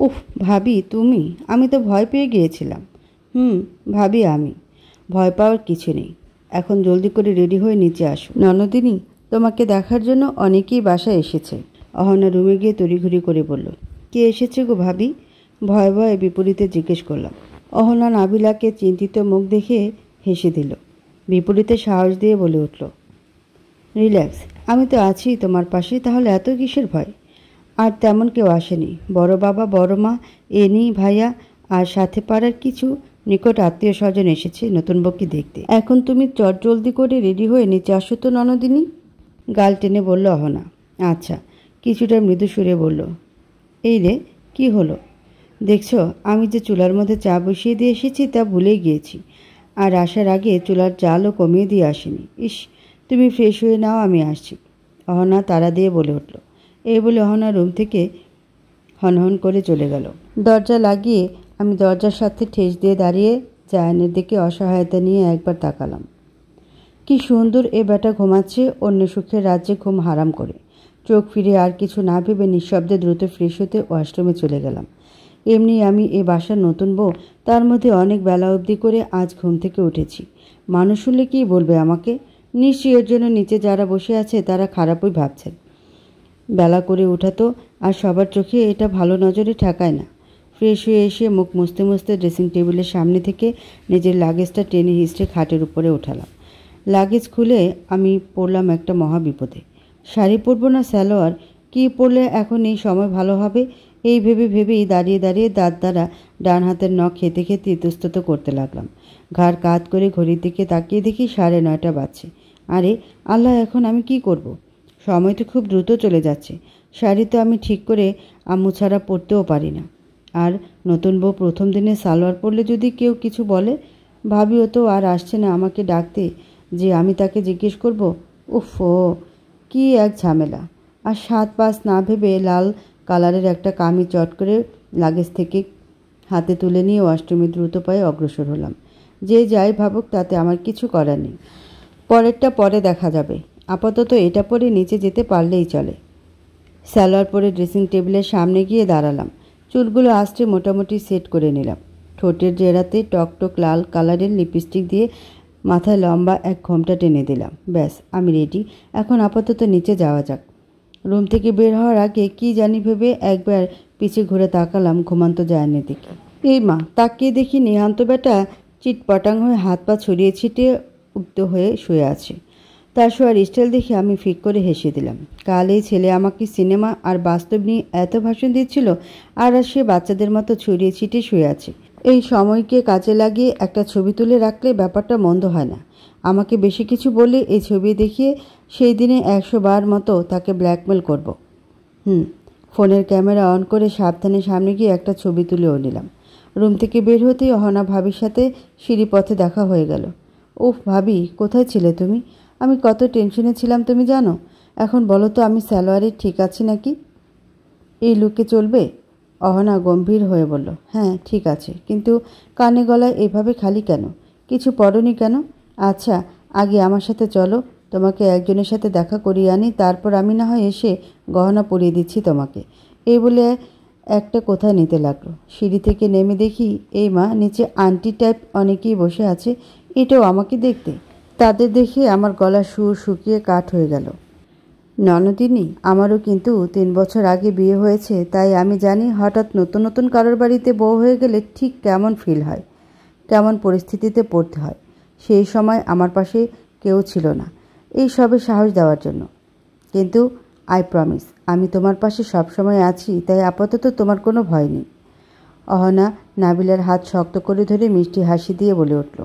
উফ ভাবি তুমি, আমি তো ভয় পেয়ে গিয়েছিলাম। ভাবি আমি, ভয় পাওয়ার কিছু নেই। এখন জলদি করে রেডি হয়ে নিচে আসো। ননদিনী, তোমাকে দেখার জন্য অনেকেই বাসায় এসেছে। অহনা রুমে গিয়ে তড়িঘড়ি করে বলল। কে এসেছে গো ভাবি? ভয়ে ভয়ে বিপরীতে জিজ্ঞেস করলাম। অহনা নাবিলাকে চিন্তিত মুখ দেখে হেসে দিল। বিপরীতে সাহস দিয়ে বলে উঠল, রিল্যাক্স, আমি তো আছি তোমার পাশে, তাহলে এত কিসের ভয়? আর তেমন কেউ আসেনি। বড় বাবা, বড় মা, এনি ভাইয়া আর সাথে পাড়ার কিছু নিকট আত্মীয় স্বজন এসেছে নতুন বউকে দেখতে। এখন তুমি চটজলদি করে রেডি হয়ে নিচে আসো তো ননদিনী। গাল টেনে বলল অহনা। আচ্ছা, কিছুটা মৃদু সুরে বলল। এই রে, কি হলো? দেখছো, আমি যে চুলার মধ্যে চা বসিয়ে দিয়ে এসেছি তা ভুলেই গিয়েছি। আর আসার আগে চুলার জালও কমিয়ে দিয়ে আসিনি। ইস, তুমি ফ্রেশ হয়ে নাও, আমি আসছি। অহনা তাড়া দিয়ে বলে উঠল। এই বলে অহনা রুম থেকে হনহন করে চলে গেল। দরজা লাগিয়ে আমি দরজার সাথে ঠেস দিয়ে দাঁড়িয়ে জায়ানের দিকে অসহায়তা নিয়ে একবার তাকালাম। কি সুন্দর এ বেটা ঘুমাচ্ছে অন্য সুখের রাজ্যে ঘুম হারাম করে। চোখ ফিরে আর কিছু না ভেবে নিঃশব্দে দ্রুত ফ্রেশ হতে ওয়াশরুমে চলে গেলাম। এমনি আমি এ বাসার নতুন বউ, তার মধ্যে অনেক বেলা অবধি করে আজ ঘুম থেকে উঠেছি। মানুষ শুনলে কী বলবে আমাকে? নিশ্চয়ই এর জন্য নিচে যারা বসে আছে তারা খারাপই ভাবছেন। বেলা করে উঠাতো আর সবার চোখে এটা ভালো নজরে ঠেকায় না। ফ্রেশ হয়ে এসে মুখ মুছতে মুছতে ড্রেসিং টেবিলের সামনে থেকে নিজের লাগেজটা টেনে হিঁচড়ে খাটের উপরে উঠালাম। লাগেজ খুলে আমি পড়লাম একটা মহা বিপদে। শাড়ি পরবো না সালোয়ার, কী পরলে এখন এই সময় ভালো হবে, এই ভেবেই দাঁড়িয়ে দাঁড়িয়ে দাঁত দ্বারা ডান হাতের নখ খেতে খেতে ইতস্তত করতে লাগলাম। ঘাড় কাত করে ঘড়ির দিকে তাকিয়ে দেখি 9:30 বাজছে। আরে আল্লাহ, এখন আমি কি করব? সময় তো খুব দ্রুত চলে যাচ্ছে। শাড়ি তো আমি ঠিক করে আম্মু ছাড়া পরতেও পারি না। আর নতুন বউ প্রথম দিনে সালোয়ার পরলে যদি কেউ কিছু বলে, ভাবিও তো আর আসছে না আমাকে ডাকতে যে আমি তাকে জিজ্ঞেস করব। উফো, কি এক ঝামেলা। আর 7-5 না ভেবে লাল কালারের একটা কামিজ চট করে লাগেজ থেকে হাতে তুলে নিয়ে ওয়াশরুমে দ্রুত পায়ে অগ্রসর হলাম। যে যাই ভাবুক তাতে আমার কিছু করার নেই, পরেরটা পরে দেখা যাবে। আপাতত এটা পরে নিচে যেতে পারলেই চলে। সালোয়ার পরে ড্রেসিং টেবিলের সামনে গিয়ে দাঁড়ালাম। চুলগুলো আস্তে মোটামুটি সেট করে নিলাম। ঠোঁটের জেরাতে টকটক লাল কালারের লিপস্টিক দিয়ে মাথায় লম্বা এক ঘোমটা টেনে দিলাম। ব্যাস, আমি রেডি। এখন আপাতত নিচে যাওয়া যাক। রুম থেকে বের হওয়ার আগে কি জানি ভেবে একবার পিছে ঘুরে তাকালাম ঘুমান্ত জায়ানের দিকে। এই মা, তাকিয়ে দেখি নিহান্ত বেটা চিটপটাং হয়ে হাত পা ছড়িয়ে ছিটিয়ে উক্ত হয়ে শুয়ে আছে। তার শোয়ার স্টাইল দেখে আমি ফিক করে হেসে দিলাম। কাল এই ছেলে আমাকে সিনেমা আর বাস্তব নিয়ে এত ভাষণ দিচ্ছিল, আর সে বাচ্চাদের মতো ছড়িয়ে ছিটিয়ে শুয়ে আছে। এই সময়কে কাজে লাগিয়ে একটা ছবি তুলে রাখলে ব্যাপারটা মন্দ হয় না। আমাকে বেশি কিছু বলে এই ছবি দেখিয়ে সেই দিনে 100 বার মতো তাকে ব্ল্যাকমেল করব। ফোনের ক্যামেরা অন করে সাবধানে সামনে গিয়ে একটা ছবি তুলেও নিলাম। রুম থেকে বের হতেই অহনা ভাবির সাথে সিঁড়িপথে দেখা হয়ে গেল। উফ ভাবি, কোথায় ছিলে তুমি? আমি কত টেনশনে ছিলাম তুমি জানো। এখন বলো তো, আমি সালোয়ারে ঠিক আছি নাকি? এই লুকে চলবে? অহনা গম্ভীর হয়ে বলল, হ্যাঁ ঠিক আছে, কিন্তু কানে গলায় এভাবে খালি কেন? কিছু পরনি কেন? আচ্ছা, আগে আমার সাথে চলো, তোমাকে একজনের সাথে দেখা করিয়ে আনি, তারপর আমি না হয় এসে গহনা পরিয়ে দিচ্ছি তোমাকে। এই বলে একটা কোথায় নিতে লাগলো। সিঁড়ি থেকে নেমে দেখি এই মা, নিচে আন্টি টাইপ অনেকেই বসে আছে, এটাও আমাকে দেখতে। তাদের দেখে আমার গলার সুর শুকিয়ে কাঠ হয়ে গেল। ননদিনী, আমারও কিন্তু 3 বছর আগে বিয়ে হয়েছে, তাই আমি জানি হঠাৎ নতুন নতুন কারোর বাড়িতে বউ হয়ে গেলে ঠিক কেমন ফিল হয়, কেমন পরিস্থিতিতে পড়তে হয়। সেই সময় আমার পাশে কেউ ছিল না এই সবে সাহস দেওয়ার জন্য, কিন্তু আই প্রমিস আমি তোমার পাশে সবসময় আছি, তাই আপাতত তোমার কোনো ভয় নেই। অহনা নাবিলার হাত শক্ত করে ধরে মিষ্টি হাসি দিয়ে বলে উঠল।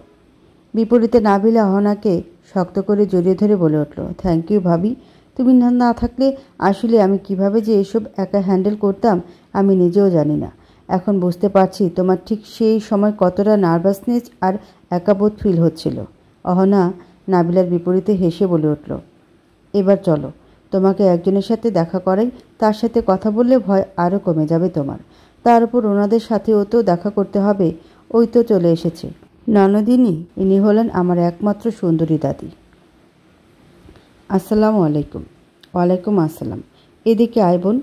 বিপরীতে নাবিলা অহনাকে শক্ত করে জড়িয়ে ধরে বলে উঠল, থ্যাংক ইউ ভাবি, তুমি না থাকলে আসলে আমি কিভাবে যে এসব একা হ্যান্ডেল করতাম আমি নিজেও জানি না। এখন বুঝতে পারছি তোমার ঠিক সেই সময় কতটা নার্ভাসনেস আর একাবোধ ফিল হচ্ছিল। অহনা নাবিলার বিপরীতে হেসে বলে উঠল, এবার চলো, তোমাকে একজনের সাথে দেখা করাই, তার সাথে কথা বললে ভয় আরও কমে যাবে তোমার। তার উপর ওনাদের সাথেও তো দেখা করতে হবে। ওই তো চলে এসেছে ননদিনী, ইনি হলেন আমার একমাত্র সুন্দরী দাদি। আসসালামু আলাইকুম। ওয়ালাইকুম আসসালাম। এদিকে আয় বোন।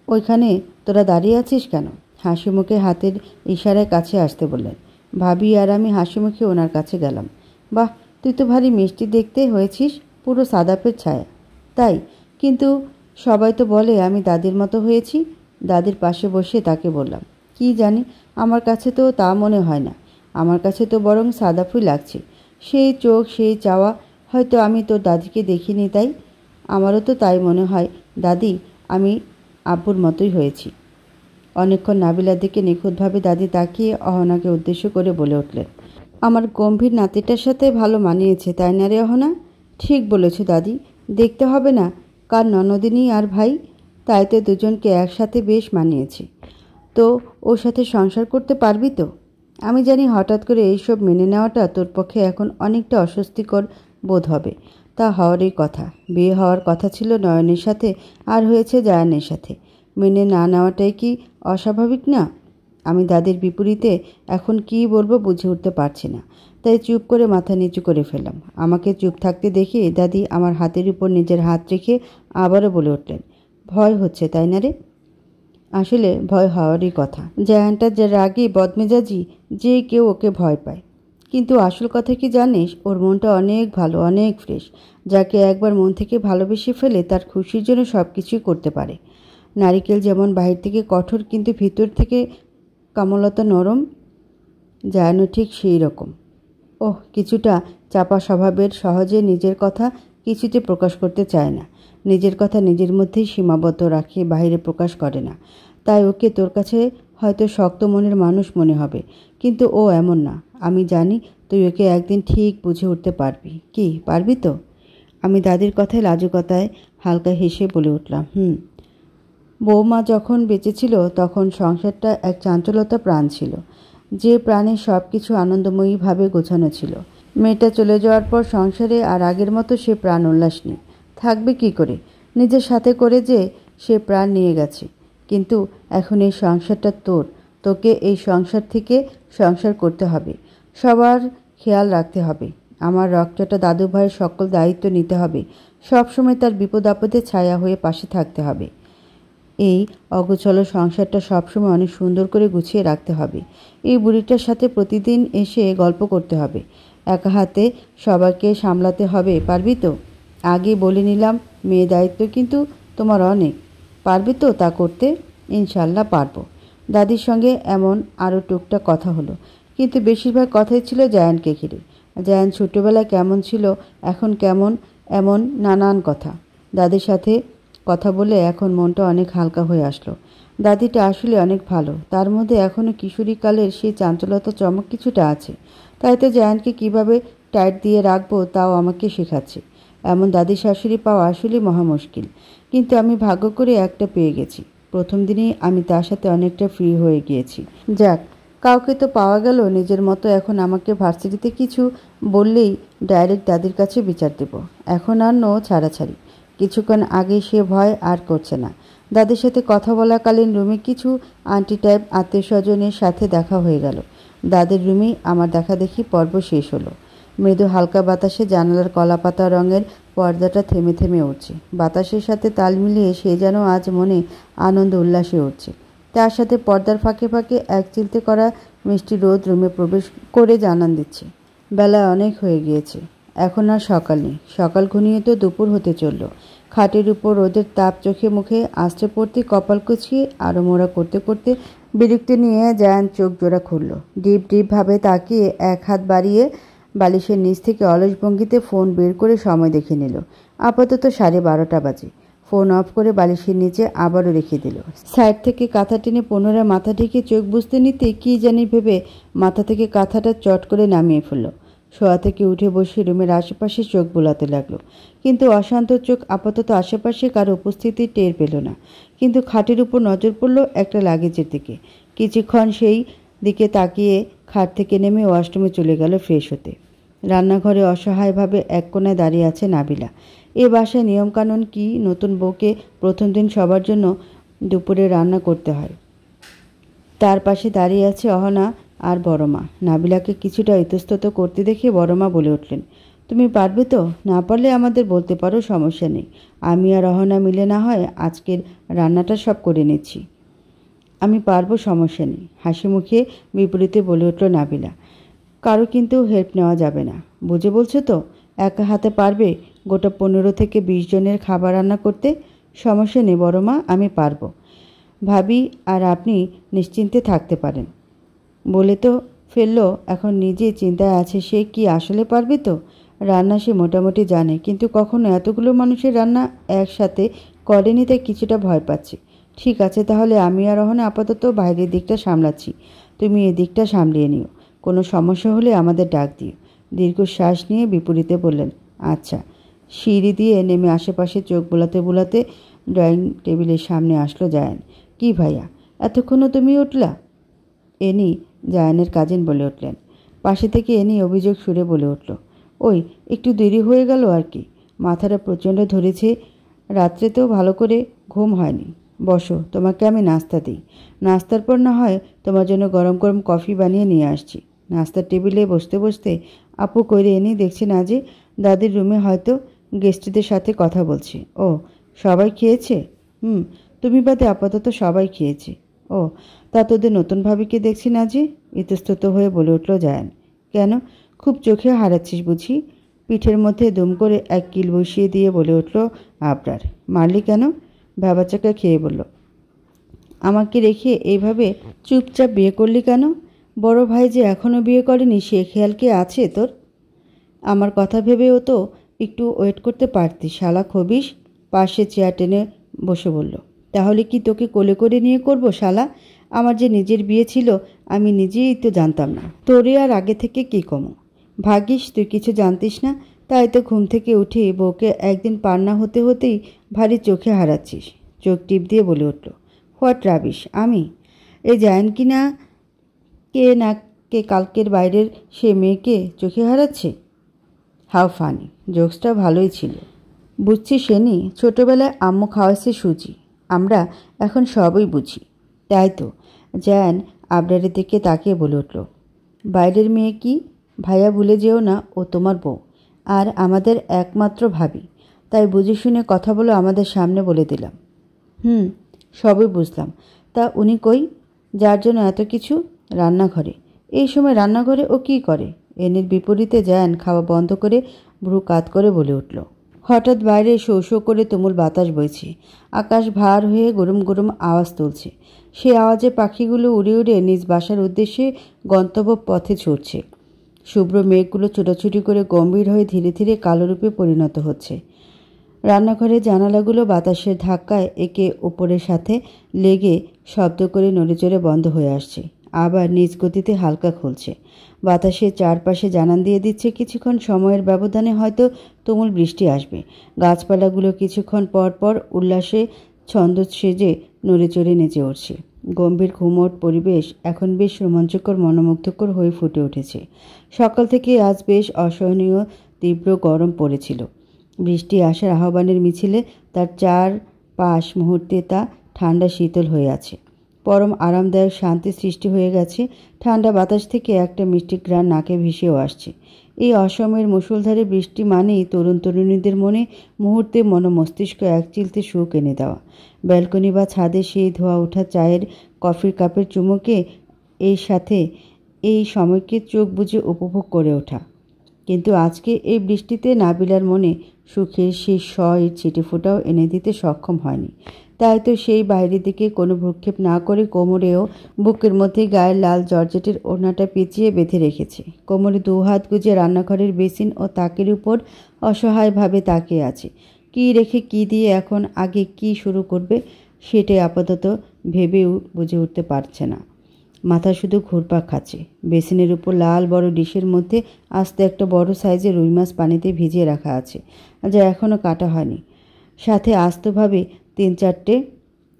ওইখানে তোরা দাঁড়িয়ে আছিস কেন? হাসি মুখে হাতের ইশারায় কাছে আসতে বললেন। ভাবি আর আমি হাসি মুখে ওনার কাছে গেলাম। বাহ, তুই তো ভারী মিষ্টি দেখতে হয়েছিস, পুরো সাদাপের ছায়া। তাই? কিন্তু সবাই তো বলে আমি দাদির মতো হয়েছি। দাদির পাশে বসে তাকে বললাম, কি জানি, আমার কাছে তো তা মনে হয় না। আমার কাছে তো বরং সাদাফুই লাগছে। সেই চোখ, সেই চাওয়া। হয়তো আমি তোর দাদিকে দেখিনি, তাই আমারও তো তাই মনে হয়। দাদি, আমি আব্বুর মতোই হয়েছি। অনেকক্ষণ নাবিলার দিকে নিখুঁতভাবে দাদি তাকিয়ে অহনাকে উদ্দেশ্য করে বলে উঠলেন, আমার গম্ভীর নাতিটার সাথে ভালো মানিয়েছে, তাই না রে অহনা? ঠিক বলেছ দাদি। দেখতে হবে না কার ননদিনী আর ভাই, তাই তো দুজনকে একসাথে বেশ মানিয়েছে। তো ওর সাথে সংসার করতে পারবি তো? আমি জানি হঠাৎ করে এইসব মেনে নেওয়াটা তোর পক্ষে এখন অনেকটা অস্বস্তিকর বোধ হবে। তা হওয়ারই কথা। বিয়ে হওয়ার কথা ছিল নয়নের সাথে, আর হয়েছে জায়ানের সাথে। মেনে না নেওয়াটাই কি অস্বাভাবিক না? আমি দাদির বিপরীতে এখন কি বলবো বুঝে উঠতে পারছি না, তাই চুপ করে মাথা নিচু করে ফেললাম। আমাকে চুপ থাকতে দেখে দাদি আমার হাতের উপর নিজের হাত রেখে আবারও বলে উঠলেন, ভয় হচ্ছে তাই না রে? আসলে ভয় হওয়ারই কথা। জায়ানটা যে রাগী বদমেজাজি, যে কেউ ওকে ভয় পায়। কিন্তু আসল কথা কি জানিস, ওর মনটা অনেক ভালো, অনেক ফ্রেশ। যাকে একবার মন থেকে ভালোবেসে ফেলে তার খুশির জন্য সব কিছুই করতে পারে। নারিকেল যেমন বাহির থেকে কঠোর কিন্তু ভিতর থেকে কামলতা নরম, জায়ানও ঠিক সেই রকম। ওহ, কিছুটা চাপা স্বভাবের, সহজে নিজের কথা কিছুতে প্রকাশ করতে চায় না। নিজের কথা নিজের মধ্যেই সীমাবদ্ধ রাখে, বাইরে প্রকাশ করে না। তাই ওকে তোর কাছে হয়তো শক্ত মনের মানুষ মনে হবে, কিন্তু ও এমন না। আমি জানি তুই ওকে একদিন ঠিক বুঝে উঠতে পারবি। কি পারবি তো? আমি দাদির কথায় লাজুকতায় হালকা হেসে বলে উঠলাম, বৌমা যখন বেঁচে ছিল তখন সংসারটা এক চাঞ্চলতা প্রাণ ছিল, যে প্রাণে সব কিছু আনন্দময়ীভাবে গোছানো ছিল। মেয়েটা চলে যাওয়ার পর সংসারে আর আগের মতো সে প্রাণ উল্লাস নেই। থাকবে কি করে? নিজের সাথে করে যে সে প্রাণ নিয়ে গেছে। কিন্তু এখন এই সংসারটা তোর। তোকে এই সংসার থেকে সংসার করতে হবে, সবার খেয়াল রাখতে হবে। আমার রক্তটা দাদু ভাইয়ের সকল দায়িত্ব নিতে হবে, সবসময় তার বিপদ আপদে ছায়া হয়ে পাশে থাকতে হবে। এই অগোছালো সংসারটা সবসময় অনেক সুন্দর করে গুছিয়ে রাখতে হবে। এই বুড়িটার সাথে প্রতিদিন এসে গল্প করতে হবে। একা হাতে সবাইকে সামলাতে হবে। পারবি তো? আগে বলে নিলাম, মেয়ে দায়িত্ব কিন্তু তোমার অনেক। পারবি তো তা করতে? ইনশাল্লাহ পারবো। দাদির সঙ্গে এমন আরও টুকটাক কথা হলো, কিন্তু বেশিরভাগ কথাই ছিল জায়ানকে ঘিরে। জায়ান ছোটোবেলায় কেমন ছিল, এখন কেমন, এমন নানান কথা। দাদির সাথে কথা বলে এখন মনটা অনেক হালকা হয়ে আসলো। দাদিটা আসলে অনেক ভালো, তার মধ্যে এখনও কিশোরীকালের সেই চাঞ্চলতা চমক কিছুটা আছে। তাই তো জায়ানকে কীভাবে টাইট দিয়ে রাখবো তাও আমাকে শেখাচ্ছে। এমন দাদি শাশুড়ি পাওয়া আসলেই মহা মুশকিল, কিন্তু আমি ভাগ্য করে একটা পেয়ে গেছি। প্রথম দিনেই আমি তার সাথে অনেকটা ফ্রি হয়ে গিয়েছি। যাক, কাউকে তো পাওয়া গেল নিজের মতো। এখন আমাকে ভার্সিটিতে কিছু বললেই ডাইরেক্ট দাদির কাছে বিচার দেব। এখন আর নো ছাড়াছাড়ি। কিছুক্ষণ আগে সে ভয় আর করছে না। দাদির সাথে কথা বলাকালীন রুমে কিছু আন্টি টাইপ আত্মীয় স্বজনের সাথে দেখা হয়ে গেল। দাদির রুমেই আমার দেখাদেখি পর্ব শেষ হলো। মৃদু হালকা বাতাসে জানালার কলাপাতা রঙের পর্দাটা থেমে থেমে উঠছে। বাতাসের সাথে তাল মিলিয়ে সে যেন আজ মনে আনন্দ উল্লাসে উঠছে। তার সাথে পর্দার ফাঁকে ফাঁকে এক চিলতে করা মিষ্টি রোদ রুমে প্রবেশ করে জানান দিচ্ছে, বেলা অনেক হয়ে গিয়েছে। এখন আর সকাল নেই। সকাল ঘনিয়ে তো দুপুর হতে চলল। খাটের উপর রোদের তাপ চোখে মুখে আসতে পড়তে কপাল কুচিয়ে আরো মোড়া করতে করতে বিরক্তি নিয়ে জায়ান চোখ জোড়া খুলল। ডিপ ডিপ ভাবে তাকিয়ে এক হাত বাড়িয়ে বালিশের নিচ থেকে অলস ভঙ্গিতে ফোন বের করে সময় দেখে নিল। আপাতত 12:30 বাজে। ফোন অফ করে বালিশের নিচে আবারও রেখে দিল। সাইড থেকে কাঁথা টেনে পুনরায় মাথা ঢেকে চোখ বুঝতে নিতে কি জানি ভেবে মাথা থেকে কাঁথাটা চট করে নামিয়ে ফেলল। শোয়া থেকে উঠে বসে রুমের আশেপাশে চোখ বুলাতে লাগলো, কিন্তু অশান্ত চোখ আপাতত আশেপাশে কারো উপস্থিতি টের পেল না। কিন্তু খাটের উপর নজর পড়ল একটা লাগেজের দিকে। কিছুক্ষণ সেই দিকে তাকিয়ে খাট থেকে নেমে ওয়াশরুমে চলে গেল ফ্রেশ হতে। রান্নাঘরে অসহায়ভাবে এক কোণায় দাঁড়িয়ে আছে নাবিলা। এ বাসায় নিয়মকানুন কি, নতুন বউকে প্রথম দিন সবার জন্য দুপুরে রান্না করতে হয়। তার পাশে দাঁড়িয়ে আছে অহনা আর বড়মা। নাবিলাকে কিছুটা ইতস্তত করতে দেখে বড়মা বলে উঠলেন, তুমি পারবে তো? না পারলে আমাদের বলতে পারো, সমস্যা নেই। আমি আর রহনা মিলে না হয় আজকের রান্নাটা সব করে নিচ্ছি। আমি পারবো, সমস্যা নেই, হাসি মুখে বিপরীতে বলে উঠল নাবিলা। কারো কিন্তু হেল্প নেওয়া যাবে না, বুঝে বলছো তো? একা হাতে পারবে গোটা 15 থেকে 20 জনের খাবার রান্না করতে? সমস্যা নেই বড় মা, আমি পারবো। ভাবি আর আপনি নিশ্চিন্তে থাকতে পারেন। বলে তো ফেললো, এখন নিজে চিন্তায় আছে সে কি আসলে পারবে তো? রান্না সে মোটামুটি জানে, কিন্তু কখনো এতগুলো মানুষের রান্না একসাথে করেনি, তাই কিছুটা ভয় পাচ্ছে। ঠিক আছে, তাহলে আমি আর রহনা আপাতত বাইরের দিকটা সামলাচ্ছি, তুমি এদিকটা সামলিয়ে নিও। কোনো সমস্যা হলে আমাদের ডাক দিও। দীর্ঘশ্বাস নিয়ে বিপরীতে বললেন, আচ্ছা। সিঁড়ি দিয়ে নেমে আশেপাশে চোখ বোলাতে বোলাতে ড্রয়িং টেবিলের সামনে আসলো জায়ান। কি ভাইয়া, এতক্ষণও তুমি উঠলা? এনি জায়ানের কাজিন বলে উঠলেন। পাশে থেকে এনি অভিযোগ সুরে বলে উঠল, ওই একটু দেরি হয়ে গেল আর কি, মাথাটা প্রচণ্ড ধরেছে, রাত্রেতেও ভালো করে ঘুম হয়নি। বসো, তোমাকে আমি নাস্তা দিই। নাস্তার পর না হয় তোমার জন্য গরম গরম কফি বানিয়ে নিয়ে আসছি। নাস্তার টেবিলে বসতে বসতে আপু কইরে এনি দেখছে না যে দাদির রুমে হয়তো গেস্টদের সাথে কথা বলছে। ও, সবাই খেয়েছে? তুমি বাদে আপাতত সবাই খেয়েছে। ও, তা তোদের নতুন ভাবিকে দেখছি না যে? ইতস্তত হয়ে বলে উঠল জায়ান। কেন, খুব চোখে হারাচ্ছিস বুঝি? পিঠের মধ্যে দুম করে এক কিল বসিয়ে দিয়ে বলে উঠল আবরার। মারলি কেন? ভ্যাবাচাকা খেয়ে বলল, আমাকে রেখে এইভাবে চুপচাপ বিয়ে করলি কেন? বড় ভাই যে এখনও বিয়ে করেনি সে খেয়াল কি আছে তোর? আমার কথা ভেবেও তো একটু ওয়েট করতে পারতি, শালা খবিস। পাশে চেয়ার টেনে বসে বলল, তাহলে কি তোকে কোলে করে নিয়ে করব শালা? আমার যে নিজের বিয়ে ছিল আমি নিজেই তো জানতাম না। তোরে আর আগে থেকে কি কমো? ভাগ্যিস তুই কিছু জানতিস না, তাই তো ঘুম থেকে উঠে বউকে একদিন পার না হতে হতেই ভারী চোখে হারাচ্ছিস। চোখ টিপ দিয়ে বলে উঠল, হোয়াট রাবিশ! আমি এই জায়ান কি না কে কালকের বাইরের সে মেয়েকে চোখে হারাচ্ছে? How funny! জোকসটা ভালোই ছিল। বুঝছি সেনি, ছোটবেলায় আম্মু খাওয়াইছে সুজি, আমরা এখন সবই বুঝি। তাই তো। জায়ান আবরারের দিকে তাকিয়ে বলে উঠল, বাইরের মেয়ে কি? ভাইয়া ভুলে যেও না, ও তোমার বউ আর আমাদের একমাত্র ভাবি, তাই বুঝে শুনে কথা বলো, আমাদের সামনে বলে দিলাম। সবই বুঝলাম। তা উনি কই, যার জন্য এত কিছু? রান্নাঘরে। এই সময় রান্নাঘরে ও কি করে? এনির বিপরীতে জায়ান খাওয়া বন্ধ করে ভ্রু কাত করে বলে উঠল। হঠাৎ বাইরে শো শো করে তুমুল বাতাস বইছে, আকাশ ভার হয়ে গরম গরম আওয়াজ তুলছে। সে আওয়াজে পাখিগুলো উড়ে উড়ে নিজ বাসার উদ্দেশ্যে গন্তব্য পথে ছুটছে। শুভ্র মেঘগুলো ছোটাছুটি করে গম্ভীর হয়ে ধীরে ধীরে কালো রূপে পরিণত হচ্ছে। রান্নাঘরের জানালাগুলো বাতাসের ধাক্কায় একে ওপরের সাথে লেগে শব্দ করে নড়েচড়ে বন্ধ হয়ে আসছে, আবার নিজ গতিতে হালকা খুলছে। বাতাসের চারপাশে জানান দিয়ে দিচ্ছে কিছুক্ষণ সময়ের ব্যবধানে হয়তো তুমুল বৃষ্টি আসবে। গাছপালাগুলো কিছুক্ষণ পর পর উল্লাসে ছন্দ সেজে নড়েচড়ে নেচে উঠছে। গম্ভীর ঘুমট পরিবেশ এখন বেশ রোমাঞ্চকর, মনোমুগ্ধকর হয়ে ফুটে উঠেছে। সকাল থেকে আজ বেশ অসহনীয় তীব্র গরম পড়েছিল। বৃষ্টি আসার আহ্বানের মিছিলে তার চারপাশ মুহূর্তে তা ঠান্ডা শীতল হয়ে আছে। পরম আরামদায়ক শান্তি সৃষ্টি হয়ে গেছে। ঠান্ডা বাতাস থেকে একটা মিষ্টি ঘ্রাণ নাকে ভেসেও আসছে। এই অসময়ের মুষলধারে বৃষ্টি মানেই তরুণ তরুণীদের মনে মুহূর্তে মস্তিষ্ক এক চিলতে সুখ এনে দেওয়া। ব্যালকনি বা ছাদে সেই ধোয়া ওঠা চায়ের কফির কাপের চুমুকে এই সাথে এই সময়কে চোখ বুজে উপভোগ করে ওঠা। কিন্তু আজকে এই বৃষ্টিতে নাবিলার মনে সুখের সেই এর ছিটেফোঁটাও এনে দিতে সক্ষম হয়নি। তাই তো সেই বাইরের দিকে কোনো ভ্রুক্ষেপ না করে কোমরেও বুকের মধ্যে গায়ের লাল জর্জেটের ওড়নাটা পেঁচিয়ে বেঁধে রেখেছে। কোমরে 2 হাত গুজে রান্নাঘরের বেসিন ও তাকের উপর অসহায়ভাবে তাকিয়ে আছে। কি রেখে কি দিয়ে এখন আগে কি শুরু করবে সেটাই আপাতত ভেবেও বুঝে উঠতে পারছে না। মাথা শুধু ঘুরপাক খাচ্ছে। বেসিনের উপর লাল বড় ডিশের মধ্যে আস্তে একটা বড় সাইজের রুই মাছ পানিতে ভিজিয়ে রাখা আছে, যা এখনও কাটা হয়নি। সাথে আস্তভাবে 3-4টে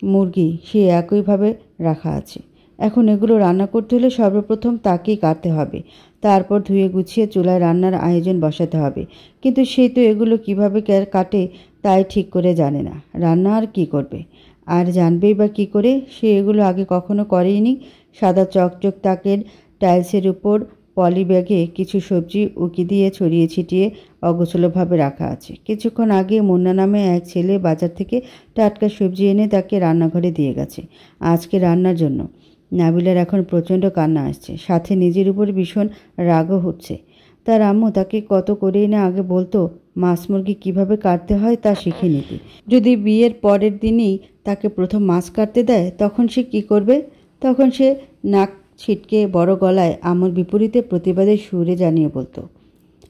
মুরগি সে একইভাবে রাখা আছে। এখন এগুলো রান্না করতে হলে সর্বপ্রথম তাকেই কাটতে হবে, তারপর ধুয়ে গুছিয়ে চুলায় রান্নার আয়োজন বসাতে হবে। কিন্তু সে তো এগুলো কিভাবে কাটে তাই ঠিক করে জানে না। রান্না আর কি করবে, আর জানবেই বা কী করে? সে এগুলো আগে কখনো করেইনি। সাদা চকচক তাকের টাইলসের উপর পলি ব্যাগে কিছু সবজি উকি দিয়ে ছড়িয়ে ছিটিয়ে অগোছালোভাবে রাখা আছে। কিছুক্ষণ আগে মুন্না নামে এক ছেলে বাজার থেকে টাটকা সবজি এনে তাকে রান্নাঘরে দিয়ে গেছে আজকে রান্নার জন্য। নাবিলার এখন প্রচণ্ড কান্না আসছে, সাথে নিজের উপর ভীষণ রাগও হচ্ছে। তার আম্মু তাকে কত করেই না আগে বলতো মাছ মুরগি কীভাবে কাটতে হয় তা শিখে নিতে। যদি বিয়ের পরের দিনই তাকে প্রথম মাছ কাটতে দেয় তখন সে কি করবে? তখন সে নাক ছিটকে বড় গলায় আম্মুর বিপরীতে প্রতিবাদের সুরে জানিয়ে বলতো,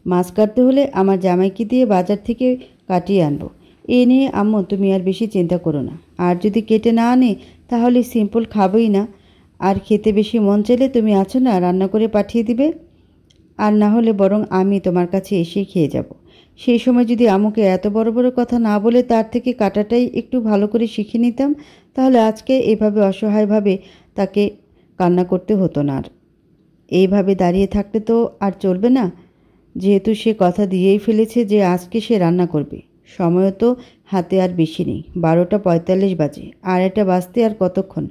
মাছ কাটতে হলে আমার জামাইকে দিয়ে বাজার থেকে কাটিয়ে আনবো। এ নিয়ে আম্মু তুমি আর বেশি চিন্তা করো না। আর যদি কেটে না আনে তাহলে সিম্পল খাবোই না। আর খেতে বেশি মন চাইলে তুমি আছো না, রান্না করে পাঠিয়ে দিবে। আর না হলে বরং আমি তোমার কাছে এসে খেয়ে যাব। সেই সময় যদি আম্মুকে এত বড় বড় কথা না বলে তার থেকে কাটাটাই একটু ভালো করে শিখে নিতাম তাহলে আজকে এভাবে অসহায়ভাবে তাকে কান্না করতে হতো না। আর এইভাবে দাঁড়িয়ে থাকলে তো আর চলবে না, যেহেতু সে কথা দিয়েই ফেলেছে যে আজকে সে রান্না করবে। সময়ও তো হাতে আর বেশি নেই, 12:45 বাজে। আর এটা বাজতে আর কতক্ষণ?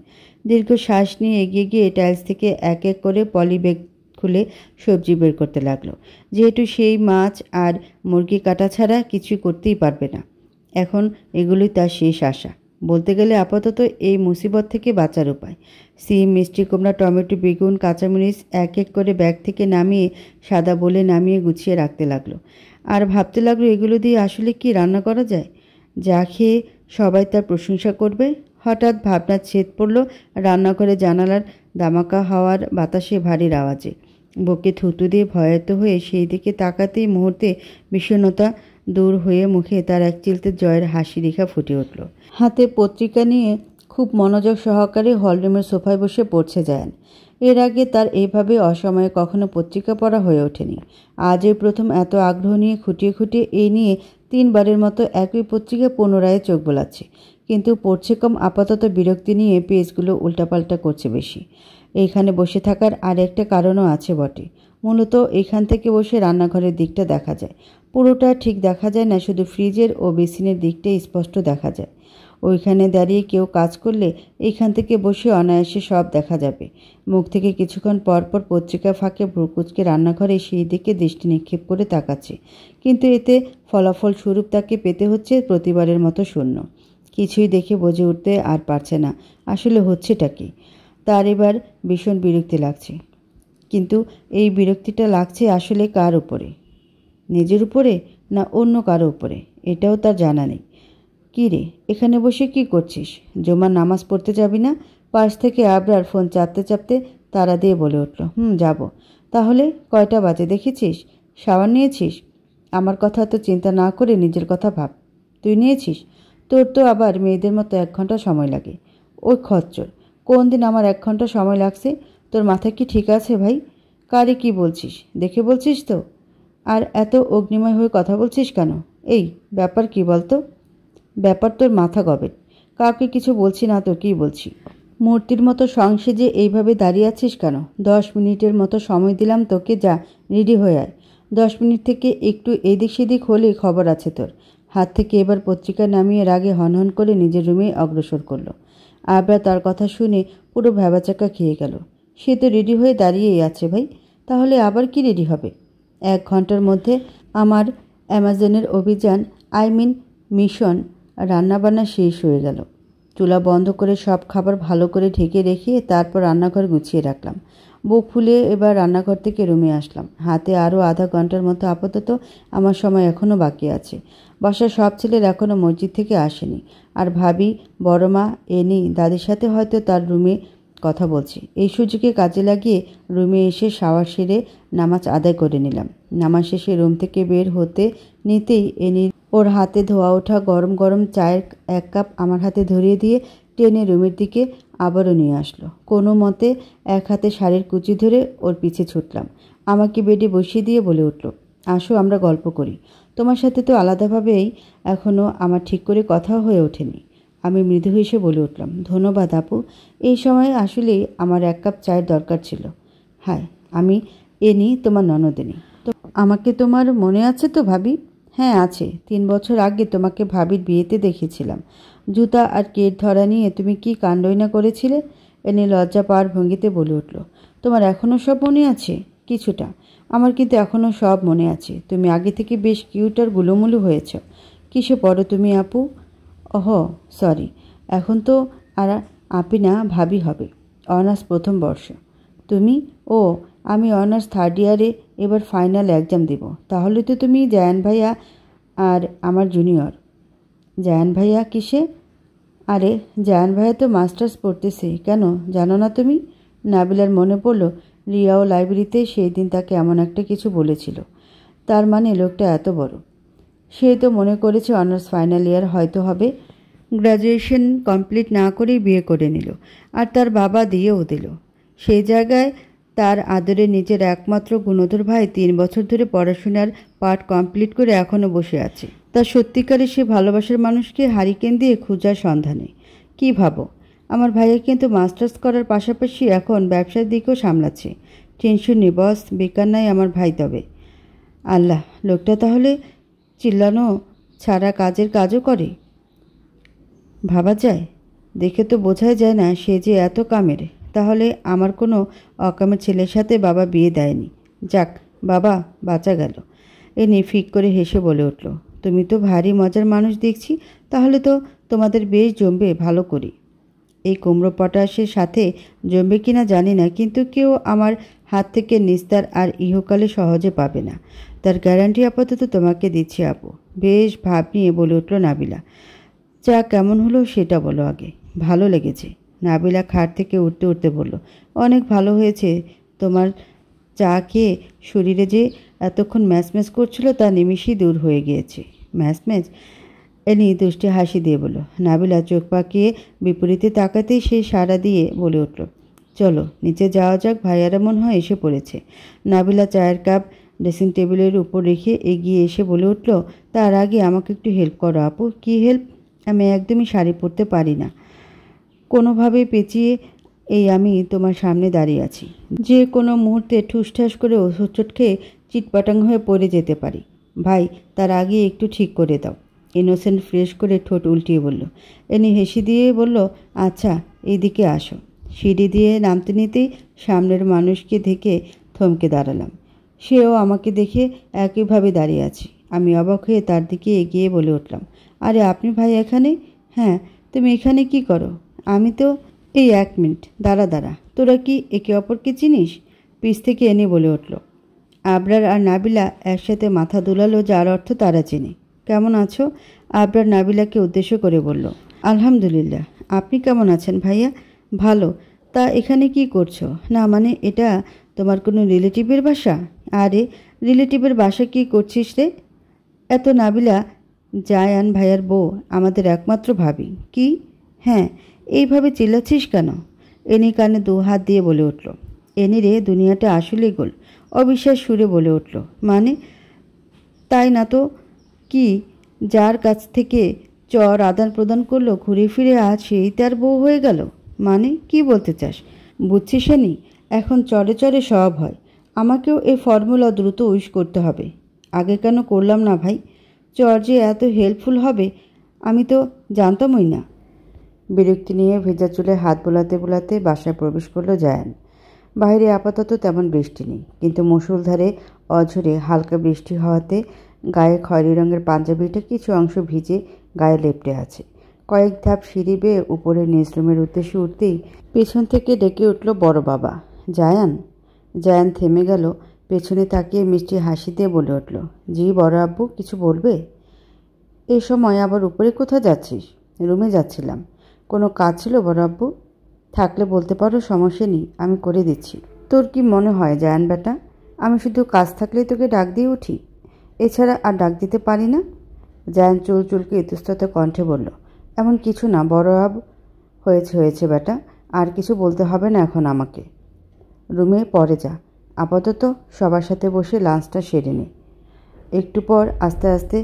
দীর্ঘ শ্বাস নিয়ে এগিয়ে গিয়ে টাইলস থেকে এক এক করে পলি ব্যাগ খুলে সবজি বের করতে লাগলো। যেহেতু সেই মাছ আর মুরগি কাটা ছাড়া কিছুই করতেই পারবে না, এখন এগুলোই তার শেষ আশা। বলতে গেলে আপাতত এই মুসিবত থেকে বাঁচার উপায়। সিম, মিষ্টি কুমড়া, টমেটো, বেগুন, কাঁচামরিচ এক এক করে ব্যাগ থেকে নামিয়ে সাদা বলে নামিয়ে গুছিয়ে রাখতে লাগলো। আর ভাবতে লাগলো এগুলো দিয়ে আসলে কি রান্না করা যায়, যা খেয়ে সবাই তার প্রশংসা করবে। হঠাৎ ভাবনার ছেদ পড়ল রান্নাঘরে জানালার দামাকা হাওয়ার বাতাসে ভারীর আওয়াজে। বুকে থুতু দিয়ে ভয়ার্ত হয়ে সেই দিকে তাকাতেই মুহূর্তে বিষণ্ণতা দূর হয়ে মুখে তার এক চিলতে জয়ের হাসি রেখা ফুটে উঠল। হাতে পত্রিকা নিয়ে খুব মনোযোগ সহকারে হলরুমের সোফায় বসে পড়ছে জায়ান। এর আগে তার এইভাবে অসময়ে কখনো পত্রিকা পড়া হয়ে ওঠেনি। আজ এই প্রথম এত আগ্রহ নিয়ে খুঁটিয়ে খুঁটিয়ে এই নিয়ে 3বারের মতো একই পত্রিকা পুনরায় চোখ বোলাচ্ছে। কিন্তু পড়ছে কম, আপাতত বিরক্তি নিয়ে পেজগুলো উল্টাপাল্টা করছে বেশি। এইখানে বসে থাকার আর একটা কারণও আছে বটে। মূলত এইখান থেকে বসে রান্নাঘরের দিকটা দেখা যায়। পুরোটা ঠিক দেখা যায় না, শুধু ফ্রিজের ও বেসিনের দিকটাই স্পষ্ট দেখা যায়। ওইখানে দাঁড়িয়ে কেউ কাজ করলে এইখান থেকে বসে অনায়াসে সব দেখা যাবে। মুখ থেকে কিছুক্ষণ পর পর পত্রিকা ফাঁকে ভ্রুকুচকে রান্নাঘরে সেই দিকে দৃষ্টি নিক্ষেপ করে তাকাচ্ছে। কিন্তু এতে ফলাফল স্বরূপ তাকে পেতে হচ্ছে প্রতিবারের মতো শূন্য। কিছুই দেখে বুঝে উঠতে আর পারছে না আসলে হচ্ছেটা কি। তার এবার ভীষণ বিরক্তি লাগছে। কিন্তু এই বিরক্তিটা লাগছে আসলে কার উপরে? নিজের উপরে না অন্য কারো উপরে? এটাও তার জানা নেই। কী রে, এখানে বসে কি করছিস? জুমার নামাজ পড়তে যাবি না? পাশ থেকে আবরার ফোন চাপতে চাপতে তাড়া দিয়ে বলে উঠল, যাব। তাহলে কয়টা বাজে দেখেছিস? শাওয়ার নিয়েছিস? আমার কথা তো চিন্তা না করে নিজের কথা ভাব। তুই নিয়েছিস? তোর তো আবার মেয়েদের মতো 1 ঘন্টা সময় লাগে। ওই খচ্চর, কোন দিন আমার 1 ঘন্টা সময় লাগছে? তোর মাথা কি ঠিক আছে ভাই? কারে কি বলছিস? দেখে বলছিস তো? আর এত অগ্নিময় হয়ে কথা বলছিস কেন? এই ব্যাপার কি বলতো? ব্যাপার তোর মাথা গবেট। কাউকে কিছু বলছি না তো কি বলছি? মূর্তির মতো সংসেজে এইভাবে দাঁড়িয়ে আছিস কেন? 10 মিনিটের মতো সময় দিলাম তোকে, যা রেডি হয়ে আয়। 10 মিনিট থেকে একটু এদিক সেদিক হলেই খবর আছে তোর। হাত থেকে এবার পত্রিকা নামিয়ে রাগে হনহন করে নিজের রুমে অগ্রসর করল। আবরা তার কথা শুনে পুরো ভ্যাবাচাকা খেয়ে গেল। সে তো রেডি হয়ে দাঁড়িয়েই আছে ভাই, তাহলে আবার কি রেডি হবে? 1 ঘন্টার মধ্যে আমার অ্যামাজনের অভিযান মিশন রান্নাবান্না শেষ হয়ে গেল। চুলা বন্ধ করে সব খাবার ভালো করে ঢেকে রেখে তারপর রান্নাঘর গুছিয়ে রাখলাম। বুক ফুলিয়ে এবার রান্নাঘর থেকে রুমে আসলাম। হাতে আরও আধা ঘন্টার মতো আপাতত আমার সময় এখনও বাকি আছে। বাসার সব ছেলের এখনও মসজিদ থেকে আসেনি। আর ভাবি, বড় মা, এনি দাদির সাথে হয়তো তার রুমে কথা বলছি। এই সুযোগে কাজে লাগিয়ে রুমে এসে শাওয়ার সেরে নামাজ আদায় করে নিলাম। নামাজ শেষে রুম থেকে বের হতে নিতেই এনি ওর হাতে ধোয়া ওঠা গরম গরম চায়ের 1 কাপ আমার হাতে ধরিয়ে দিয়ে টেনে রুমের দিকে আবারও নিয়ে আসলো। কোনো মতে এক হাতে শাড়ির কুচি ধরে ওর পিছে ছুটলাম। আমাকে বেডে বসিয়ে দিয়ে বলে উঠল, আসো আমরা গল্প করি। তোমার সাথে তো আলাদাভাবেই এখনও আমার ঠিক করে কথাও হয়ে ওঠেনি। আমি মৃদু হেসে বলে উঠলাম, ধন্যবাদ আপু। এই সময় আসলেই আমার 1 কাপ চায়ের দরকার ছিল। হায়, আমি এনি, তোমার ননদিনী। তো আমাকে তোমার মনে আছে তো ভাবি? হ্যাঁ আছে। 3 বছর আগে তোমাকে ভাবির বিয়েতে দেখেছিলাম। জুতা আর কেট ধরা নিয়ে তুমি কি কাণ্ডই না করেছিলে। এনে লজ্জা পাওয়ার ভঙ্গিতে বলে উঠল, তোমার এখনও সব মনে আছে? কিছুটা। আমার কিন্তু এখনও সব মনে আছে। তুমি আগে থেকে বেশ কিউট আর গুলোমুলো হয়েছ। কিসে পড়ো তুমি আপু? ওহ সরি, এখন তো আর আপি না, ভাবি হবে। অনার্স প্রথম বর্ষ। তুমি? ও, আমি অনার্স থার্ড ইয়ারে, এবার ফাইনাল এক্সাম দেব। তাহলে তো তুমি জায়ান ভাইয়া আর আমার জুনিয়র। জায়ান ভাইয়া কিসে? আরে জায়ান ভাইয়া তো মাস্টার্স পড়তেছে। কেন, জানো না তুমি? নাবিলার মনে পড়ল রিয়াও লাইব্রেরিতে সেই দিন তাকে এমন একটা কিছু বলেছিল। তার মানে লোকটা এত বড়। সে তো মনে করেছে অনার্স ফাইনাল ইয়ার হয়তো হবে। গ্র্যাজুয়েশন কমপ্লিট না করেই বিয়ে করে নিল, আর তার বাবা দিয়েও দিল। সেই জায়গায় তার আদরে নিজের একমাত্র গুণধর ভাই 3 বছর ধরে পড়াশোনার পাঠ কমপ্লিট করে এখনও বসে আছে। তার সত্যিকারে সে ভালোবাসার মানুষকে হারিকেন দিয়ে খোঁজার সন্ধানে। কি ভাবো, আমার ভাইয়া কিন্তু মাস্টার্স করার পাশাপাশি এখন ব্যবসার দিকেও সামলাচ্ছে। টেনশন নেই বস, বেকার নাই আমার ভাই। তবে আল্লাহ, লোকটা তাহলে চিল্লানো ছাড়া কাজের কাজও করে। ভাবা যায়, দেখে তো বোঝাই যায় না সে যে এত কামের। তাহলে আমার কোনো অকামের ছেলের সাথে বাবা বিয়ে দেয়নি। যাক বাবা, বাঁচা গেল। এ ফিক করে হেসে বলে উঠল, তুমি তো ভারী মজার মানুষ দেখছি। তাহলে তো তোমাদের বেশ জমবে ভালো করি। এই কুমড়ো পটাশের সাথে জমবে কিনা জানি না, কিন্তু কেউ আমার হাত থেকে নিস্তার আর ইহকালে সহজে পাবে না, তার গ্যারান্টি আপাতত তোমাকে দিচ্ছি আপু। বেশ ভাব নিয়ে বলে উঠল নাবিলা। চা কেমন হলো সেটা বলো আগে। ভালো লেগেছে। নাবিলা খাট থেকে উঠতে উঠতে বলল, অনেক ভালো হয়েছে। তোমার চা খেয়ে শরীরে যে এতক্ষণ ম্যাচম্যাচ করছিল তা নিমিষেই দূর হয়ে গিয়েছে। ম্যাচম্যাচ? এনি দুষ্টি হাসি দিয়ে বলল। নাবিলা চোখ পাকিয়ে বিপরীতে তাকাতেই সে সাড়া দিয়ে বলে উঠল, চলো নিচে যাওয়া যাক, ভাইয়ারা মনে হয় এসে পড়েছে। নাবিলা চায়ের কাপ ড্রেসিং টেবিলের উপর রেখে এগিয়ে এসে বলে উঠল, তার আগে আমাকে একটু হেল্প করো আপু। কী হেল্প? আমি একদমই শাড়ি পরতে পারি না, কোনোভাবে পেঁচিয়ে এই আমি তোমার সামনে দাঁড়িয়ে আছি। যে কোনো মুহূর্তে ঠুসঠাস করে হোঁচট খেয়ে চিটপাটাং হয়ে পড়ে যেতে পারি। ভাই, তার আগে একটু ঠিক করে দাও। ইনোসেন্ট ফ্রেশ করে ঠোঁট উল্টিয়ে বলল। এনি হেসে দিয়ে বলল, আচ্ছা এইদিকে আসো। সিঁড়ি দিয়ে নামতে নিতেই সামনের মানুষকে দেখে থমকে দাঁড়ালাম। সেও আমাকে দেখে একইভাবে দাঁড়িয়ে আছে। আমি অবাক হয়ে তার দিকে এগিয়ে বলে উঠলাম, আরে আপনি ভাই এখানে? হ্যাঁ, তুমি এখানে কি করো? আমি তো এই 1 মিনিট, দাঁড়া, তোরা কি একে অপরকে চিনিস? পিছ থেকে এনে বলে উঠল। আবরার আর নাবিলা একসাথে মাথা দুলালো, যার অর্থ তারা চেনে। কেমন আছো? আবরার নাবিলাকে উদ্দেশ্য করে বলল। আলহামদুলিল্লাহ, আপনি কেমন আছেন ভাইয়া? ভালো। তা এখানে কি করছো? না মানে এটা তোমার কোনো রিলেটিভের বাসা? আরে রিলেটিভের বাসা কি করছিস রে? এত নাবিলা জায়ান ভাইয়ার বউ, আমাদের একমাত্র ভাবি। কি? হ্যাঁ, এইভাবে চিল্লাচ্ছিস কেন? এনি কানে 2 হাত দিয়ে বলে উঠল। এনি রে, দুনিয়াটা আসলেই গোল। অবিশ্বাস সুরে বলে উঠল। মানে? তাই না তো কি, যার কাছ থেকে চর আদান প্রদান করলো ঘুরে ফিরে আজ সেই তার বউ হয়ে গেল? মানে কি বলতে চাস? বুঝছিস নি, এখন চরে চরে সব হয়। আমাকেও এই ফর্মুলা দ্রুত উইশ করতে হবে। আগে কেন করলাম না ভাই? চর যে এত হেল্পফুল হবে আমি তো জানতামই না। বিরক্তি নিয়ে ভেজা চুলে হাত বোলাতে বোলাতে বাসায় প্রবেশ করলো জায়ান। বাইরে আপাতত তেমন বৃষ্টি নেই, কিন্তু মুষলধারে অঝরে হালকা বৃষ্টি হওয়াতে গায়ে খয়েরি রঙের পাঞ্জাবিটা কিছু অংশ ভিজে গায়ে লেপটে আছে। কয়েক ধাপ সিঁড়ি বেয়ে উপরে নিজরুমের উদ্দেশ্যে উঠতেই পেছন থেকে ডেকে উঠল বড় বাবা। জায়ান। জায়ান থেমে গেল, পেছনে তাকিয়ে মিষ্টি হাসি দিয়ে বলে উঠল, জি বড় আব্বু, কিছু বলবে? এই সময় আবার উপরে কোথায় যাচ্ছিস? রুমে যাচ্ছিলাম। কোনো কাজ ছিল বড় আব্বু? থাকলে বলতে পারো, সমস্যা নেই, আমি করে দিচ্ছি। তোর কি মনে হয় জায়ান বেটা, আমি শুধু কাজ থাকলেই তোকে ডাক দিয়ে উঠি? এছাড়া আর ডাক দিতে পারি না? জায়ান চুল চুলকে ইতস্তত কণ্ঠে বলল, এমন কিছু না বড় আব। হয়েছে বেটা, আর কিছু বলতে হবে না এখন আমাকে। রুমে পরে যা, আপাতত সবার সাথে বসে লাঞ্চটা সেরে নে। একটু পর আস্তে আস্তে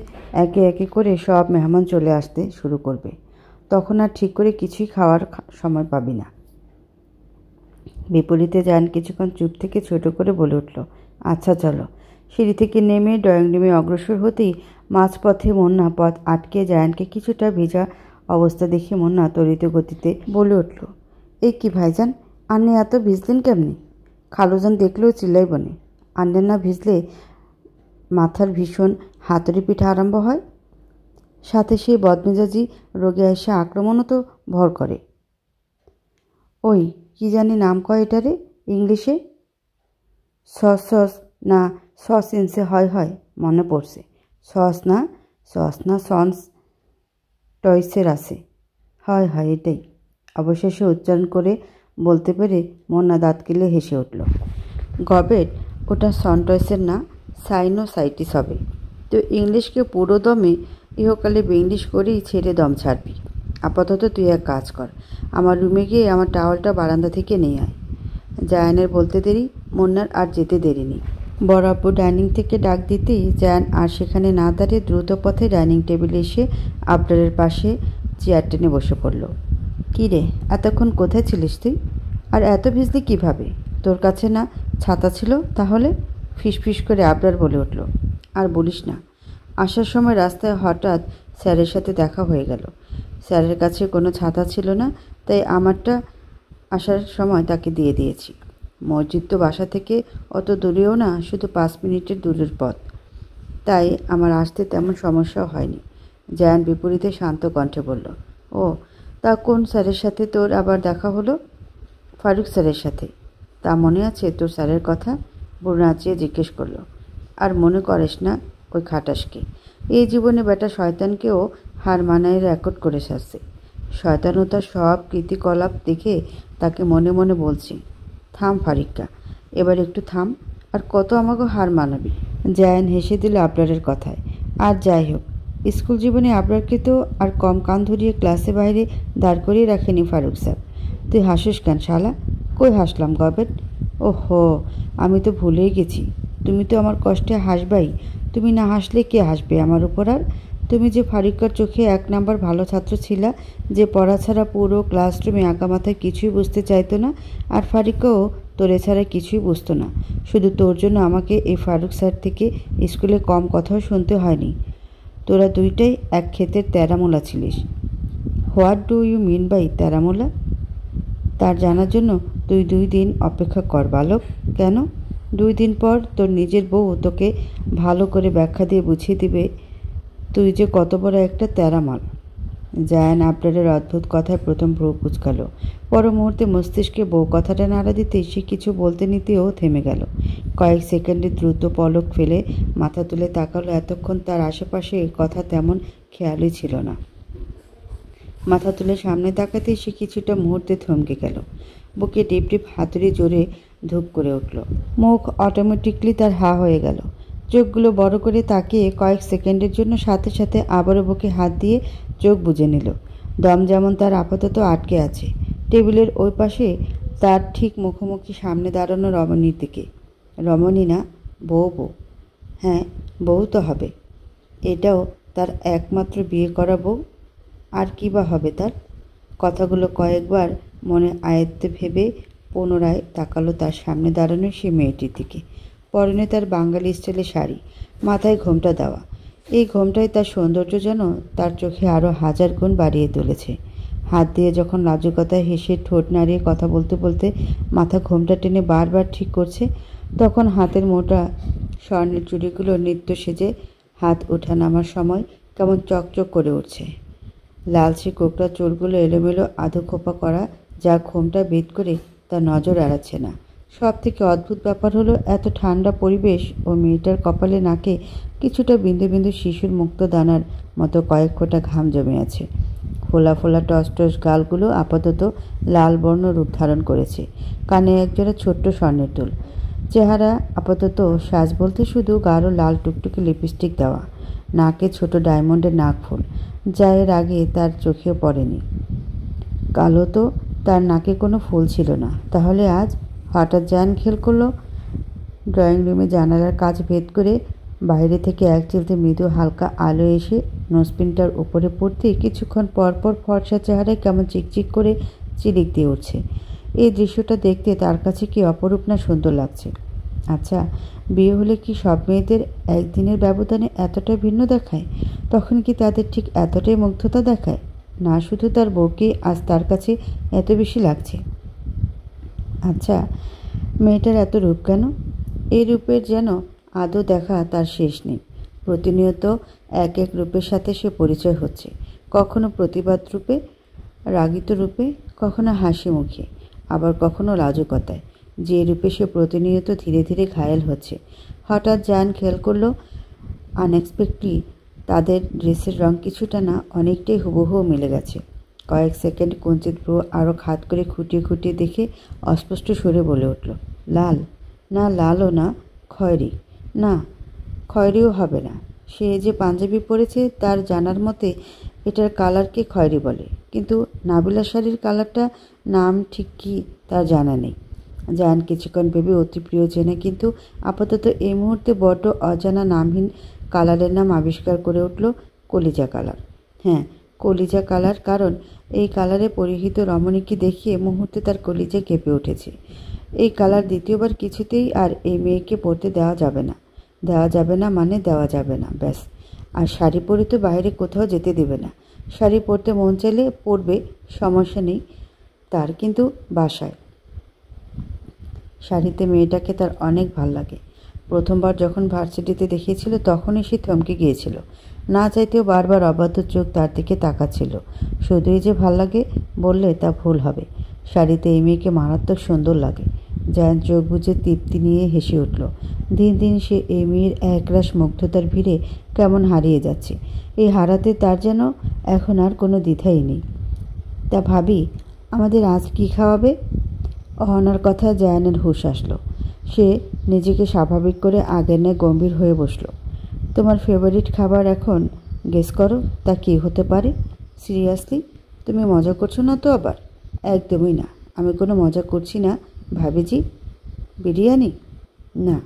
একে একে করে সব মেহমান চলে আসতে শুরু করবে। তখন আর ঠিক করে কিছুই খাওয়ার সময় পাবি না। বিপরীতে জায়ান কিছুক্ষণ চুপ থেকে ছোট করে বলে উঠল, আচ্ছা চলো। সিঁড়ি থেকে নেমে ড্রয়িং রুমে অগ্রসর হতেই মাঝপথে মুন্না পথ আটকে জায়ানকে কিছুটা ভেজা অবস্থা দেখে মুন্না ত্বরিত গতিতে বলে উঠল, এই কি ভাইজান, আপনি এত ভিজলেন কেমনি? খালুজান দেখলেও চিল্লাই বনে। আন্ডার না ভিজলে মাথার ভীষণ হাতুড়ি পিঠা আরম্ভ হয়। সাথে সেই বদমেজাজি রোগে এসে আক্রমণও তো ভর করে। ওই কি জানি নাম কয় এটারে ইংলিশে? সস না সস ইনসে হয় মনে পড়ছে। সস না সন্স টয়সের আছে। হয় এটাই। অবশেষে উচ্চারণ করে বলতে পেরে মন্না দাঁত কিলে হেসে উঠল। গবেট, ওটা সনটয়েসের না, সাইনোসাইটিস হবে। তো ইংলিশকে পুরো দমে ইহকালে ইংলিশ করেই ছেড়ে দম ছাড়বি। আপাতত তুই এক কাজ কর, আমার রুমে গিয়ে আমার টাওয়ালটা বারান্দা থেকে নিয়ে আয়। জায়ানের বলতে দেরি, মন্নার আর যেতে দেরি নেই। বড় আব্বু ডাইনিং থেকে ডাক দিতেই জায়ান আর সেখানে না দাঁড়িয়ে দ্রুত পথে ডাইনিং টেবিলে এসে আবরারের পাশে চেয়ার টেনে বসে পড়ল। কী রে, এতক্ষণ কোথায় ছিলিস তুই? আর এত ভিজলি কীভাবে? তোর কাছে না ছাতা ছিল তাহলে? ফিসফিস করে আবরার বলে উঠল। আর বলিস না, আসার সময় রাস্তায় হঠাৎ স্যারের সাথে দেখা হয়ে গেল। স্যারের কাছে কোনো ছাতা ছিল না, তাই আমারটা আসার সময় তাকে দিয়ে দিয়েছি। মসজিদ তো বাসা থেকে অত দূরেও না, শুধু 5 মিনিটের দূরের পথ, তাই আমার আসতে তেমন সমস্যাও হয়নি। জায়ান বিপরীতে শান্ত কণ্ঠে বলল। ও, তা কোন স্যারের সাথে তোর আবার দেখা হলো? ফারুক স্যারের সাথে। তা মনে আছে তোর স্যারের কথা? বুড়ো নাচিয়ে জিজ্ঞেস করলো। আর মনে করিস না ওই খাটাসকে। এই জীবনে বেটা শয়তানকেও হার মানায় রেকর্ড করে সারছে। শয়তানতার সব কীর্তিকলাপ দেখে তাকে মনে মনে বলছি, থাম ফারিক্কা, এবার একটু থাম। আর কত আমাকে হার মানাবি? জায়ান হেসে দিল আবরারের কথায়। আর যাই হোক, স্কুল জীবনে আবরারকে তো আর কম কান ধরিয়ে ক্লাসে বাইরে দাঁড় করিয়ে রাখেনি ফারুক স্যার। তুই হাসিস কেন শালা? কই হাসলাম গবেট? ওহো, আমি তো ভুলেই গেছি, তুমি তো আমার কষ্টে হাসবাই। তুমি না হাসলে কে হাসবে আমার উপর? আর তুমি যে ফারিক্কার চোখে 1 নাম্বার ভালো ছাত্র ছিলা, যে পড়া ছাড়া পুরো ক্লাসরুমে আঁকা মাথায় কিছুই বুঝতে চাইতো না, আর ফারিক্কাও তোর এছাড়া কিছুই বুঝতো না। শুধু তোর জন্য আমাকে এই ফারুক স্যার থেকে স্কুলে কম কথাও শুনতে হয়নি। তোরা দুইটাই এক ক্ষেতের তেরামোলা ছিলিস। What do you mean by তেরামোলা? তার জানার জন্য তুই 2 দিন অপেক্ষা কর বালক। কেন? 2 দিন পর তোর নিজের বউ তোকে ভালো করে ব্যাখ্যা দিয়ে বুঝিয়ে দিবে তুই যে কত বড় একটা তেরামাল। জায়ান আবরারের অদ্ভুত কথায় প্রথম ভ্রু কুঁচকাল। পর মুহূর্তে মস্তিষ্কে বউ কথাটা নাড়া দিতেই সে কিছু বলতে নিতেও থেমে গেল। কয়েক সেকেন্ডে দ্রুত পলক ফেলে মাথা তুলে তাকালো। এতক্ষণ তার আশেপাশে কথা তেমন খেয়ালই ছিল না। মাথা তুলে সামনে তাকাতেই সে কিছুটা মুহূর্তে থমকে গেল। বুকে ডিপ ডিপ হাতুড়ি জোরে ধূপ করে উঠল। মুখ অটোমেটিকলি তার হা হয়ে গেল। চোখগুলো বড় করে তাকিয়ে কয়েক সেকেন্ডের জন্য সাথে সাথে আবারও বুকে হাত দিয়ে চোখ বুজে নিল। দম যেমন তার আপাতত আটকে আছে। টেবিলের ওই পাশে তার ঠিক মুখোমুখি সামনে দাঁড়ানো রমণীর দিকে। রমণী না, বউ। হ্যাঁ, বউ তো হবে। এটাও তার একমাত্র বিয়ে করা বউ। আর কী বা হবে তার? কথাগুলো কয়েকবার মনে আয়ত্তে ভেবে পুনরায় তাকালো তার সামনে দাঁড়ানো সে মেয়েটির দিকে। পরনে তার বাঙালি স্টাইলে শাড়ি, মাথায় ঘোমটা দেওয়া। এই ঘোমটায় তার সৌন্দর্য যেন তার চোখে আরও 1000 গুণ বাড়িয়ে তুলেছে। হাত দিয়ে যখন লাজুকতায় হেসে ঠোঁট নাড়িয়ে কথা বলতে বলতে মাথা ঘোমটা টেনে বারবার ঠিক করছে, তখন হাতের মোটা স্বর্ণের চুড়িগুলো নৃত্য সেজে হাত ওঠা নামার সময় কেমন চকচক করে উঠছে। লালচে কোকড়া চুলগুলো এলোমেলো আধো খোপা করা, যা ঘোমটা ভেদ করে তার নজর এড়াচ্ছে না। সব থেকে অদ্ভুত ব্যাপার হলো, এত ঠান্ডা পরিবেশ ও মেয়েটার কপালে নাকে কিছুটা বিন্দু বিন্দু শিশুর মুক্ত দানার মতো কয়েক ফোঁটা ঘাম জমে আছে। ফোলা ফোলা টস গালগুলো আপাতত লাল বর্ণ রূপ ধারণ করেছে। কানে একজোড়া ছোট্ট স্বর্ণের দুল। চেহারা আপাতত সাজ বলতে শুধু গাঢ় লাল টুকটুকে লিপস্টিক দেওয়া। নাকে ছোট ডায়মন্ডের নাকফুল, যা এর আগে তার চোখেও পড়েনি। কালো তো তার নাকে কোনো ফুল ছিল না, তাহলে আজ হঠাৎ জায়ান খেল করলো। ড্রয়িং রুমে জানালার কাচ ভেদ করে বাইরে থেকে এক চিলতে মৃদু হালকা আলো এসে নোজপিনটার উপরে পড়তেই কিছুক্ষণ পরপর ফর্সা চেহারায় কেমন চিকচিক করে চিলিক দিয়ে উঠছে। এই দৃশ্যটা দেখতে তার কাছে কি অপরূপ না সুন্দর লাগছে। আচ্ছা, বিয়ে হলে কি সব মেয়েদের একদিনের ব্যবধানে এতটা ভিন্ন দেখায়? তখন কি তাদের ঠিক এতটাই মুগ্ধতা দেখায়? না, শুধু তার বউকে আজ তার কাছে এত বেশি লাগছে। আচ্ছা, মেয়েটার এত রূপ কেন? এই রূপের যেন আদৌ দেখা তার শেষ নেই। প্রতিনিয়ত এক এক রূপের সাথে সে পরিচয় হচ্ছে, কখনো প্রতিবাদ রূপে, রাগিত রূপে, কখনো হাসি মুখে, আবার কখনো লাজুকতায়। যে রূপে সে প্রতিনিয়ত ধীরে ধীরে ঘায়েল হচ্ছে। হঠাৎ জায়ান খেয়াল করল আনএক্সপেক্টলি তাদের ড্রেসের রং কিছুটা না অনেকটাই হুবহু মিলে গেছে। কয়েক সেকেন্ড কুঞ্চিত ভ্রু আরও খাত করে খুঁটিয়ে খুঁটিয়ে দেখে অস্পষ্ট সুরে বলে উঠল, লাল না, লালও না, খয়েরি না, খয়েরিও হবে না। সে যে পাঞ্জাবি পরেছে তার জানার মতে এটার কালারকে খয়েরি বলে, কিন্তু নাবিলা শাড়ির কালারটা নাম ঠিক কি তার জানা নেই। জায়ান কিছুক্ষণ ভেবে অতি প্রিয় জেনে কিন্তু আপাতত এই মুহূর্তে বড্ড অজানা নামহীন কালারের নাম আবিষ্কার করে উঠল কলিজা কালার। হ্যাঁ, কলিজা কালার, কারণ এই কালারে পরিহিত রমণীকে দেখিয়ে মুহূর্তে তার কলিজা কেঁপে উঠেছে। এই কালার দ্বিতীয়বার কিছুতেই আর এই মেয়েকে পরতে দেওয়া যাবে না। দেওয়া যাবে না মানে দেওয়া যাবে না, ব্যাস। আর শাড়ি পরে তো বাইরে কোথাও যেতে দেবে না। শাড়ি পরতে মন চাইলে পরবে, সমস্যা নেই তার, কিন্তু বাসায়। শাড়িতে মেয়েটাকে তার অনেক ভাল লাগে। প্রথমবার যখন ভার্সিটিতে দেখিয়েছিল তখনই সে থমকে গিয়েছিল। না চাইতেও বারবার অবাধ্য চোখ তার দিকে তাকাচ্ছিল। শুধুই যে ভাল লাগে বললে তা ভুল হবে। শাড়িতে এই মেয়েকে মারাত্মক সুন্দর লাগে। জায়ান চোখ বুজে তৃপ্তি নিয়ে হেসে উঠল। দিন দিন সে এই মেয়ের একরাশ মুগ্ধতার ভিড়ে কেমন হারিয়ে যাচ্ছে। এই হারাতে তার যেন এখন আর কোনো দ্বিধাই নেই। তা ভাবি, আমাদের আজ কি খাওয়াবে? অহনার কথা জায়ানের হুঁশ আসলো। সে নিজেকে স্বাভাবিক করে আগের ন্যায় গম্ভীর হয়ে বসল। তোমার ফেভারিট খাবার এখন গেস করো, তা কী হতে পারে? সিরিয়াসলি, তুমি মজা করছো না তো আবার? একদমই না, আমি কোনো মজা করছি না ভাবিজি। বিরিয়ানি? না।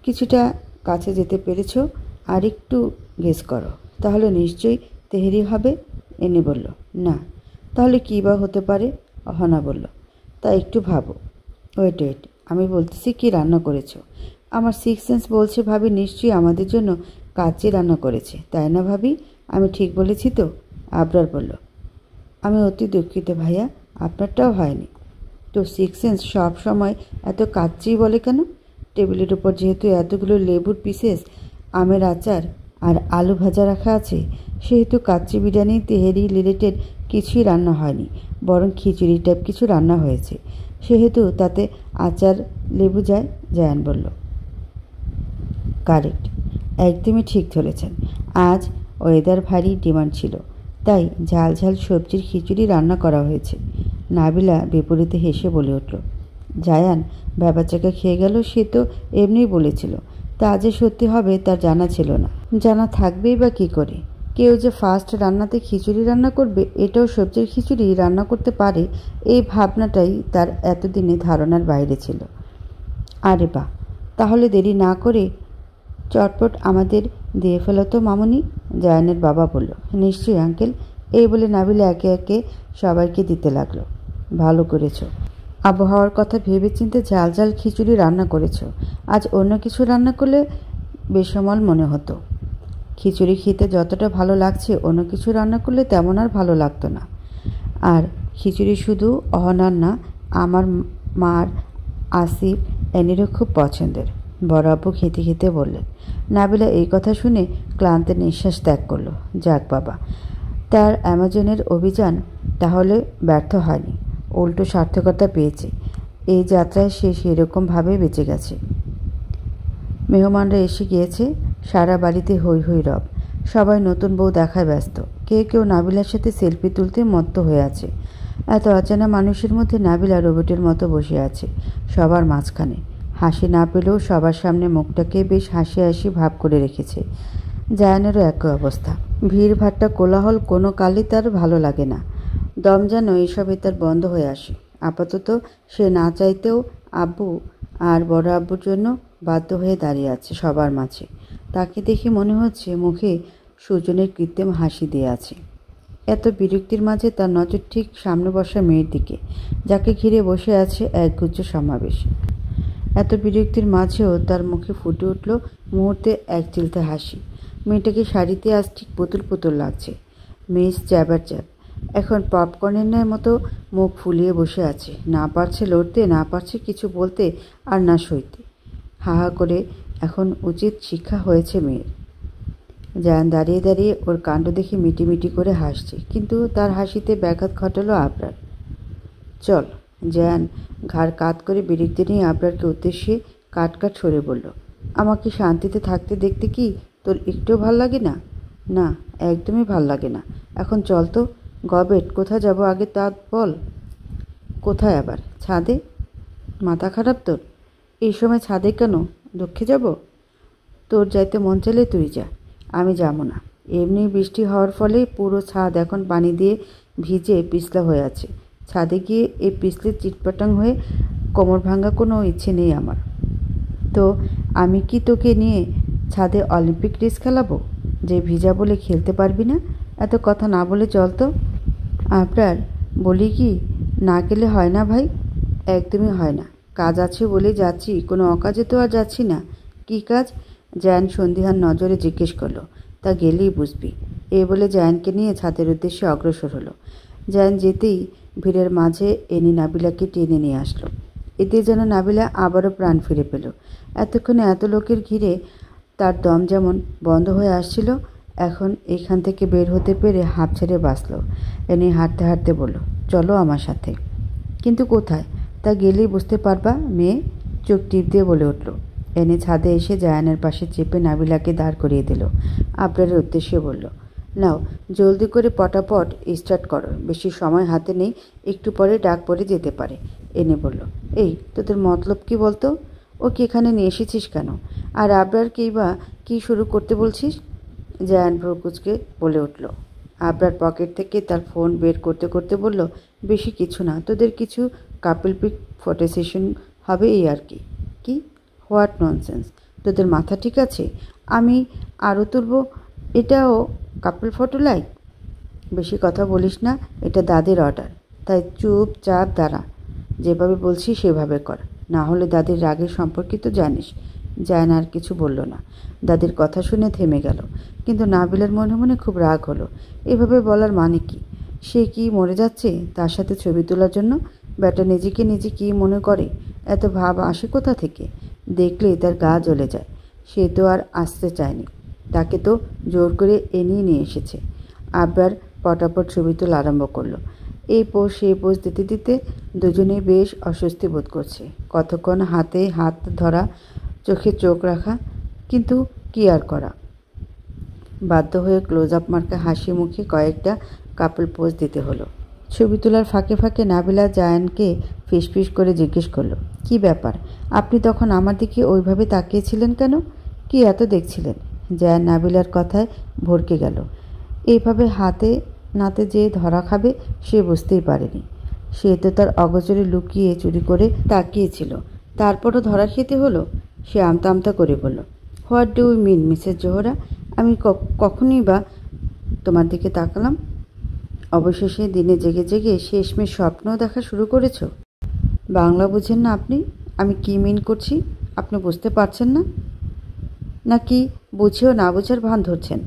কিছুটা কাছে যেতে পেরেছ, আর একটু গেস করো। তাহলে নিশ্চয়ই তেহেরি হবে, এনে বলল। না। তাহলে কী বা হতে পারে? অহনা বলল। তা একটু ভাবো। ওয়েট, আমি বলতেছি কি রান্না করেছো। আমার সিক্স সেন্স বলছে ভাবি নিশ্চয়ই আমাদের জন্য কাচ্চি রান্না করেছে, তাই না ভাবি? আমি ঠিক বলেছি তো? আবরার বলল। আমি অতি দুঃখিত ভাইয়া, আপনারটাও হয়নি। তো সিক্স সেন্স সব সময় এত কাচ্চি বলে কেন? টেবিলের উপর যেহেতু এতগুলো লেবুর পিসেস, আমের আচার আর আলু ভাজা রাখা আছে, সেহেতু কাচ্চি বিরিয়ানি তেহেরি রিলেটেড কিছুই রান্না হয়নি, বরং খিচুড়ি টাইপ কিছু রান্না হয়েছে, সেহেতু তাতে আচার লেবু যায়। জায়ান বলল। কারেক্ট, একদমই ঠিক ধরেছেন। আজ ওয়েদার ভারী ডিমান্ড ছিল, তাই ঝাল ঝাল সবজির খিচুড়ি রান্না করা হয়েছে। নাবিলা বিপরীতে হেসে বলে উঠল। জায়ান ব্যাপারটাকে খেয়ে গেল। সে তো এমনিই বলেছিল, তা যে সত্যি হবে তার জানা ছিল না। জানা থাকবেই বা কী করে? কেউ যে ফার্স্ট রান্নাতে খিচুড়ি রান্না করবে, এটাও সবজির খিচুড়ি রান্না করতে পারে, এই ভাবনাটাই তার এতদিনে ধারণার বাইরে ছিল। আরে বাহ, তাহলে দেরি না করে চটপট আমাদের দিয়ে ফেলো তো মামুনি, জায়ানের বাবা বলল। নিশ্চয়ই আঙ্কেল, এই বলে নাবিলা একে একে সবাইকে দিতে লাগলো। ভালো করেছো, আবহাওয়ার কথা ভেবেচিন্তে ঝাল ঝাল খিচুড়ি রান্না করেছো। আজ অন্য কিছু রান্না করলে বেসামাল মনে হতো। খিচুড়ি খেতে যতটা ভালো লাগছে অন্য কিছু রান্না করলে তেমন আর ভালো লাগতো না। আর খিচুড়ি শুধু অহনার না, আমার মার, আসিফ, এনিরও খুব পছন্দের, বড় আব্বু খেতে খেতে বললেন। নাবিলা এই কথা শুনে ক্লান্ত নিঃশ্বাস ত্যাগ করলো। যাক বাবা, তার অ্যামাজনের অভিযান তাহলে ব্যর্থ হয়নি, উল্টো সার্থকতা পেয়েছে। এই যাত্রায় সে সেরকমভাবে বেঁচে গেছে। মেহমানরা এসে গিয়েছে, সারা বাড়িতে হৈ হৈ রব। সবাই নতুন বউ দেখায় ব্যস্ত। কেউ কেউ নাবিলার সাথে সেলফি তুলতে মত্ত হয়ে আছে। এত অচেনা মানুষের মধ্যে নাবিলা রোবটের মতো বসে আছে সবার মাঝখানে। হাসি না পেলেও সবার সামনে মুখটাকে বেশ হাসি হাসি ভাব করে রেখেছে। জায়ানেরও একই অবস্থা। ভিড়ভাট্টা কোলাহল কোনো কালই তার ভালো লাগে না। দম যেন এইসবে তার বন্ধ হয়ে আসে। আপাতত সে না চাইতেও আব্বু আর বড় আব্বুর জন্য বাধ্য হয়ে দাঁড়িয়ে আছে সবার মাঝে। তাকে দেখে মনে হচ্ছে মুখে সুজনের কৃত্রিম হাসি দিয়ে আছে। এত বিরক্তির মাঝে তার নজর ঠিক সামনে বসা মেয়ের দিকে, যাকে ঘিরে বসে আছে একগুচ্ছ সমাবেশ। এত বিরক্তির মাঝেও তার মুখে ফুটে উঠল মুহূর্তে এক চিলতে হাসি। মেয়েটাকে শাড়িতে আজ ঠিক পুতুল পুতুল লাগছে। মিস চ্যাবার চ্যাপ এখন পপকর্নের ন্যায় মতো মুখ ফুলিয়ে বসে আছে। না পারছে লড়তে, না পারছে কিছু বলতে, আর না সইতে। হা করে। এখন উচিত শিক্ষা হয়েছে মেয়ের। জায়ান দাঁড়িয়ে দাঁড়িয়ে ওর কাণ্ড দেখে মিটিমিটি করে হাসছে, কিন্তু তার হাসিতে ব্যাঘাত ঘটালো আবরার। চল। জায়ান ঘাড় কাত করে বিরক্তি নিয়ে আবরারকে উদ্দেশ্যে কাট সরে বলল, আমাকে শান্তিতে থাকতে দেখতে কি তোর একটুও ভাল লাগে না? না, একদমই ভাল লাগে না। এখন চল তো। গবেট, কোথায় যাব আগে তা বল। কোথায় আবার? ছাদে। মাথা খারাপ তোর? এই সময় ছাদে কেন? দক্ষে যাব? তোর যাইতে মন চাইলে তুই যা, আমি যাব না। এমনি বৃষ্টি হওয়ার ফলে পুরো ছাদ এখন পানি দিয়ে ভিজে পিছলা হয়ে আছে। ছাদে গিয়ে এই পিছলে চিটপাটাং হয়ে কোমর ভাঙা কোনো ইচ্ছে নেই আমার। তো আমি কি তোকে নিয়ে ছাদে অলিম্পিক রেস খেলাবো যে ভিজা বলে খেলতে পারবি না? এত কথা না বলে চল তো। আবরার, বলি কি, না গেলে হয় না ভাই? একদমই হয় না। কাজ আছে বলে যাচ্ছি, কোনো অকাজে তো আর যাচ্ছি না। কী কাজ? জায়ান সন্দিহান নজরে জিজ্ঞেস করলো। তা গেলেই বুঝবি। এ বলে জায়ানকে নিয়ে ছাদের উদ্দেশ্যে অগ্রসর হলো। জায়ান যেতেই ভিড়ের মাঝে এনি নাবিলাকে টেনে নিয়ে আসলো। এতে যেন নাবিলা আবারও প্রাণ ফিরে পেল। এতক্ষণে এত লোকের ঘিরে তার দম যেমন বন্ধ হয়ে আসছিল, এখন এখান থেকে বের হতে পেরে হাঁপ ছেড়ে বাঁচল। এনি হাঁটতে হাঁটতে বলল, চলো আমার সাথে। কিন্তু কোথায়? তা গেলেই বুঝতে পারবা মেয়ে, চোখ টিপ দিয়ে বলে উঠল। এনে ছাদে এসে জায়ানের পাশে চেপে নাবিলাকে দাঁড় করিয়ে দিল। আবরারের উদ্দেশ্যে বলল, নাও জলদি করে পটাপট স্টার্ট করো, বেশি সময় হাতে নেই, একটু পরে ডাক পড়ে যেতে পারে। এনে বলল, এই তোদের মতলব কি বলতো? ও কি এখানে নিয়ে এসেছিস কেন? আর আবরারকেই বা কী শুরু করতে বলছিস? জায়ান ভ্রুকুচকে বলে উঠল। আবরার পকেট থেকে তার ফোন বের করতে করতে বলল, বেশি কিছু না, তোদের কিছু কাপল পিক ফটো সেশন হবে এই আর কি। কি? What nonsense! তোদের মাথা ঠিক আছে? আমি আরও তুলব, এটাও কাপল ফটো লাইক? বেশি কথা বলিস না, এটা দাদির অর্ডার, তাই চুপচাপ দাঁড়া। যেভাবে বলছি সেভাবে কর, না হলে দাদির রাগের সম্পর্কে তো জানিস। জায়ান আর কিছু বলল না। দাদির কথা শুনে থেমে গেল, কিন্তু নাবিলার মনে মনে খুব রাগ হলো। এভাবে বলার মানে কি? সে কি মরে যাচ্ছে তার সাথে ছবি তোলার জন্য? ব্যাটা নিজেকে নিজে কী মনে করে? এত ভাব আসে কোথা থেকে? দেখলেই তার গা জ্বলে যায়। সে তো আর আসতে চায়নি, তাকে তো জোর করে এনিয়ে নিয়ে এসেছে। আবরার পটাপট ছবি তোলা আরম্ভ করলো। এই পোজ সেই পোজ দিতে দিতে দুজনেই বেশ অস্বস্তি বোধ করছে। কতক্ষণ হাতে হাত ধরা, চোখে চোখ রাখা, কিন্তু কি আর করা, বাধ্য হয়ে ক্লোজ আপ মার্কা হাসি মুখে কয়েকটা কাপল পোজ দিতে হলো। ছবি তোলার ফাঁকে ফাঁকে নাবিলা জায়ানকে ফিসফিস করে জিজ্ঞেস করলো, কি ব্যাপার, আপনি তখন আমার দিকে ওইভাবে তাকিয়েছিলেন কেন? কি এত দেখছিলেন? জায়ান নাবিলার কথায় ভরকে গেল। এইভাবে হাতে নাতে যে ধরা খাবে সে বুঝতেই পারেনি। সে তো তার অগোচরে লুকিয়ে চুরি করে তাকিয়েছিল, তারপরও ধরা খেতে হলো। সে আমতা আমতা করে বলল, what do you mean Mrs Zohra? আমি কখনই বা তোমার দিকে তাকালাম? অবশেষে দিনে জেগে জেগে শেষমেশ স্বপ্নও দেখা শুরু করেছ? বাংলা বুঝেন না আপনি? আমি কি মিন করছি আপনি বুঝতে পারছেন না? নাকি বুঝেও না বোঝার ভান ধরছেন?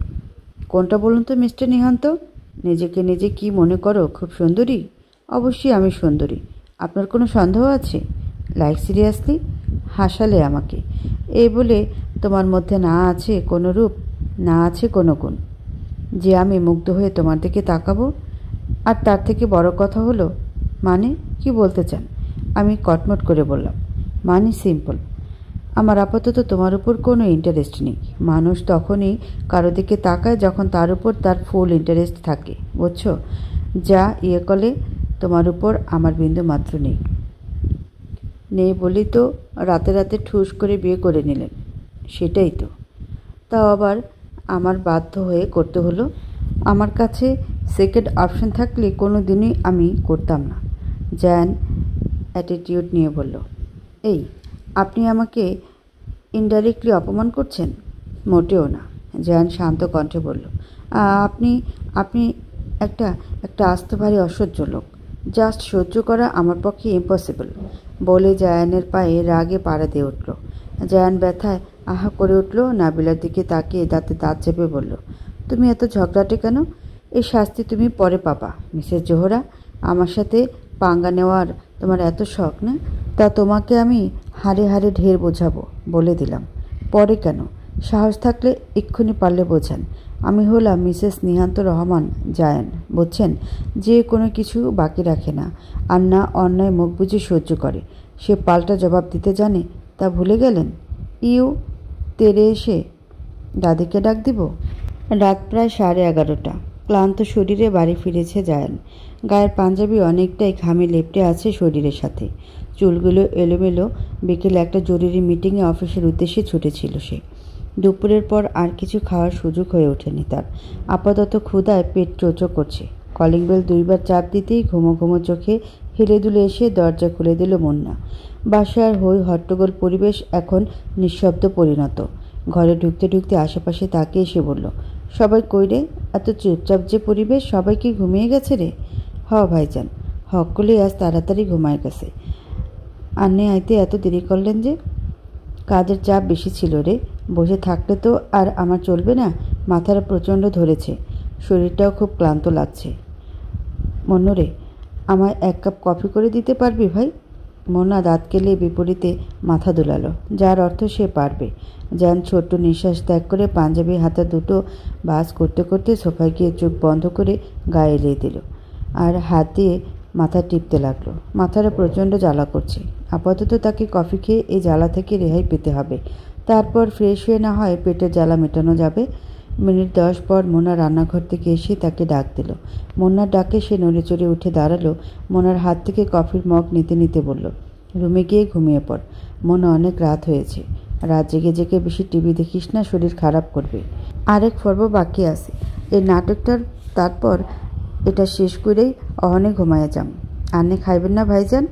কোনটা বলুন তো মিস্টার নিহান্ত? নিজেকে নিজে কি মনে করো খুব সুন্দরী? অবশ্যই আমি সুন্দরী। আপনার কোনো সন্দেহ আছে? Like seriously? হাসালে আমাকে। এই বলে তোমার মধ্যে না আছে কোনো রূপ, না আছে কোনো গুণ, যে আমি মুগ্ধ হয়ে তোমার দিকে তাকাবো? আর তার থেকে বড় কথা হলো, মানে কি বলতে চান? আমি কটমট করে বললাম, মানে সিম্পল, আমার আপাতত তোমার উপর কোনো ইন্টারেস্ট নেই। মানুষ তখনই কারো দিকে তাকায় যখন তার উপর তার ফুল ইন্টারেস্ট থাকে, বুঝছো? যা ইয়ে কলে তোমার উপর আমার বিন্দু মাত্র নেই। নেই বলি তো রাতে রাতে ঠুস করে বিয়ে করে নিলেন। সেটাই তো। তাও আবার আমার বাধ্য হয়ে করতে হলো। আমার কাছে সেকেন্ড অপশন থাকলে কোনো দিনই আমি করতাম না। জায়ান অ্যাটিটিউড নিয়ে বলল, এই আপনি আমাকে ইনডাইরেক্টলি অপমান করছেন? মোটেও না। জায়ান শান্ত কণ্ঠে বলল, আপনি আপনি একটা একটা আস্ত ভারী অসহ্য লোক। জাস্ট সহ্য করা আমার পক্ষে ইম্পসিবল। বলে জায়ানের পায়ে রাগে পাড়া দিয়ে উঠল। জায়ান ব্যথায় আহা করে উঠল। নাবিলার দিকে তাকিয়ে দাঁতে দাঁত চেপে বলল, তুমি এত ঝগড়াটে কেন? এই শাস্তি তুমি পরে পাবা মিসেস জোহরা। আমার সাথে পাঙ্গা নেওয়ার তোমার এত শখ না? তা তোমাকে আমি হাড়ে হাড়ে ঢের বোঝাবো বলে দিলাম। পরে কেন? সাহস থাকলে এক্ষুনি পারলে বোঝান। আমি হলাম মিসেস নিহান্ত রহমান জায়ান, বুঝছেন? যে কোনো কিছু বাকি রাখে না, আর না অন্যায় মুখ বুঝে সহ্য করে। সে পাল্টা জবাব দিতে জানে, তা ভুলে গেলেন? ইউ তেরে এসে দাদিকে ডাক দিব? রাত প্রায় 11:30। ক্লান্ত শরীরে বাড়ি ফিরেছে জায়ান। গায়ের পাঞ্জাবি অনেকটাই ঘামে লেপ্টে আছে শরীরের সাথে, চুলগুলো এলোমেলো। বিকেলে একটা জরুরি মিটিংয়ে অফিসের উদ্দেশ্যে ছুটেছিল সে। দুপুরের পর আর কিছু খাওয়ার সুযোগ হয়ে ওঠেনি তার। আপাতত ক্ষুধায় পেট চোচো করছে। কলিং বেল 2বার চাপ দিতেই ঘুমো ঘুমো চোখে হেলে দুলে এসে দরজা খুলে দিল মুন্না। বাসার হই হট্টগোল পরিবেশ এখন নিঃশব্দ পরিণত। ঘরে ঢুকতে ঢুকতে আশেপাশে তাকিয়ে এসে বলল, সবাই কই রে? এত চুপচাপ যে পরিবেশ, সবাই কি ঘুমিয়ে গেছে রে? ভাইজান, হকলে আজ তাড়াতাড়ি ঘুমায় গেছে। আন্নে আইতে এত দেরি করলেন যে? কাজের চাপ বেশি ছিল রে, বসে থাকলে তো আর আমার চলবে না। মাথাটা প্রচণ্ড ধরেছে, শরীরটাও খুব ক্লান্ত লাগছে। মনোরে, আমায় 1 কাপ কফি করে দিতে পারবি ভাই? মোনা দাঁত কেলে বিপরীতে মাথা দুলালো, যার অর্থ সে পারবে। জায়ান ছোট্ট নিঃশ্বাস ত্যাগ করে পাঞ্জাবি হাতে দুটো বাস করতে করতে সোফায় গিয়ে চোখ বন্ধ করে গায়ে এলিয়ে দিল আর হাত দিয়ে মাথা টিপতে লাগলো। মাথাটা প্রচণ্ড জ্বালা করছে। আপাতত তাকে কফি খেয়ে এই জ্বালা থেকে রেহাই পেতে হবে, তারপর ফ্রেশ হয়ে না হয় পেটের জ্বালা মেটানো যাবে। মিনিট 10 পর মোনা রান্নাঘর থেকে এসে তাকে ডাক দিল। মোনার ডাকে সে নড়েচড়ে উঠে দাঁড়ালো। মোনার হাত থেকে কফির মগ নিতে নিতে বলল, রুমে গিয়ে ঘুমিয়ে পড়। মোনা, অনেক রাত হয়েছে। রাত জেগে জেগে বেশি টিভি দেখিস না, শরীর খারাপ করবে। আরেক পর্ব বাকি আছে এই নাটকটার, তারপর এটা শেষ করেই অহনে ঘুমায়া যাম। আন্নে খাইবেন না ভাইজান?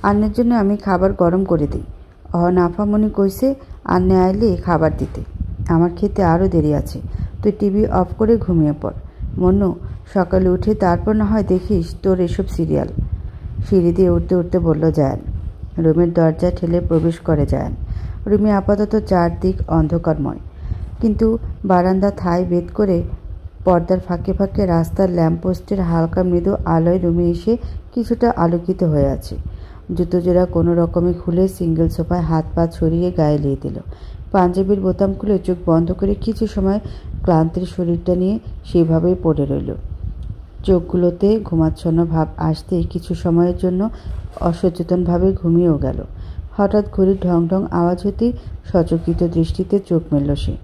আন্নের জন্য আমি খাবার গরম করে দিই। অহন আফামনি কইছে আন্নে আইলে খাবার দিতে। আমার খেতে আরও দেরি আছে, তুই টিভি অফ করে ঘুমিয়ে পড়। মনু, সকালে উঠে তারপর না হয় দেখিস তোর এসব সিরিয়াল। সিঁড়ি দিয়ে উঠতে উঠতে বলল জায়ান। রুমের দরজা ঠেলে প্রবেশ করে জায়ান। রুমে আপাতত চারদিক অন্ধকারময়, কিন্তু বারান্দা থাই বেদ করে পর্দার ফাঁকে ফাঁকে রাস্তার ল্যাম্পপোস্টের হালকা মৃদু আলোয় রুমে এসে কিছুটা আলোকিত হয়ে আছে। জুতো জোড়া কোনো রকমে খুলে সিঙ্গেল সোফায় হাত পা ছড়িয়ে গায়ে লিয়ে দিল। পাঞ্জাবির বোতাম খুলে চোখ বন্ধ করে কিছু সময় ক্লান্তির শরীরটা নিয়ে সেইভাবেই পড়ে রইল। চোখগুলোতে ঘুমাচ্ছন্ন ভাব আসতেই কিছু সময়ের জন্য অসচেতনভাবে ঘুমিয়েও গেল। হঠাৎ ঘড়ির ঢং ঢং আওয়াজ হতেই সচকিত দৃষ্টিতে চোখ মেলল সে।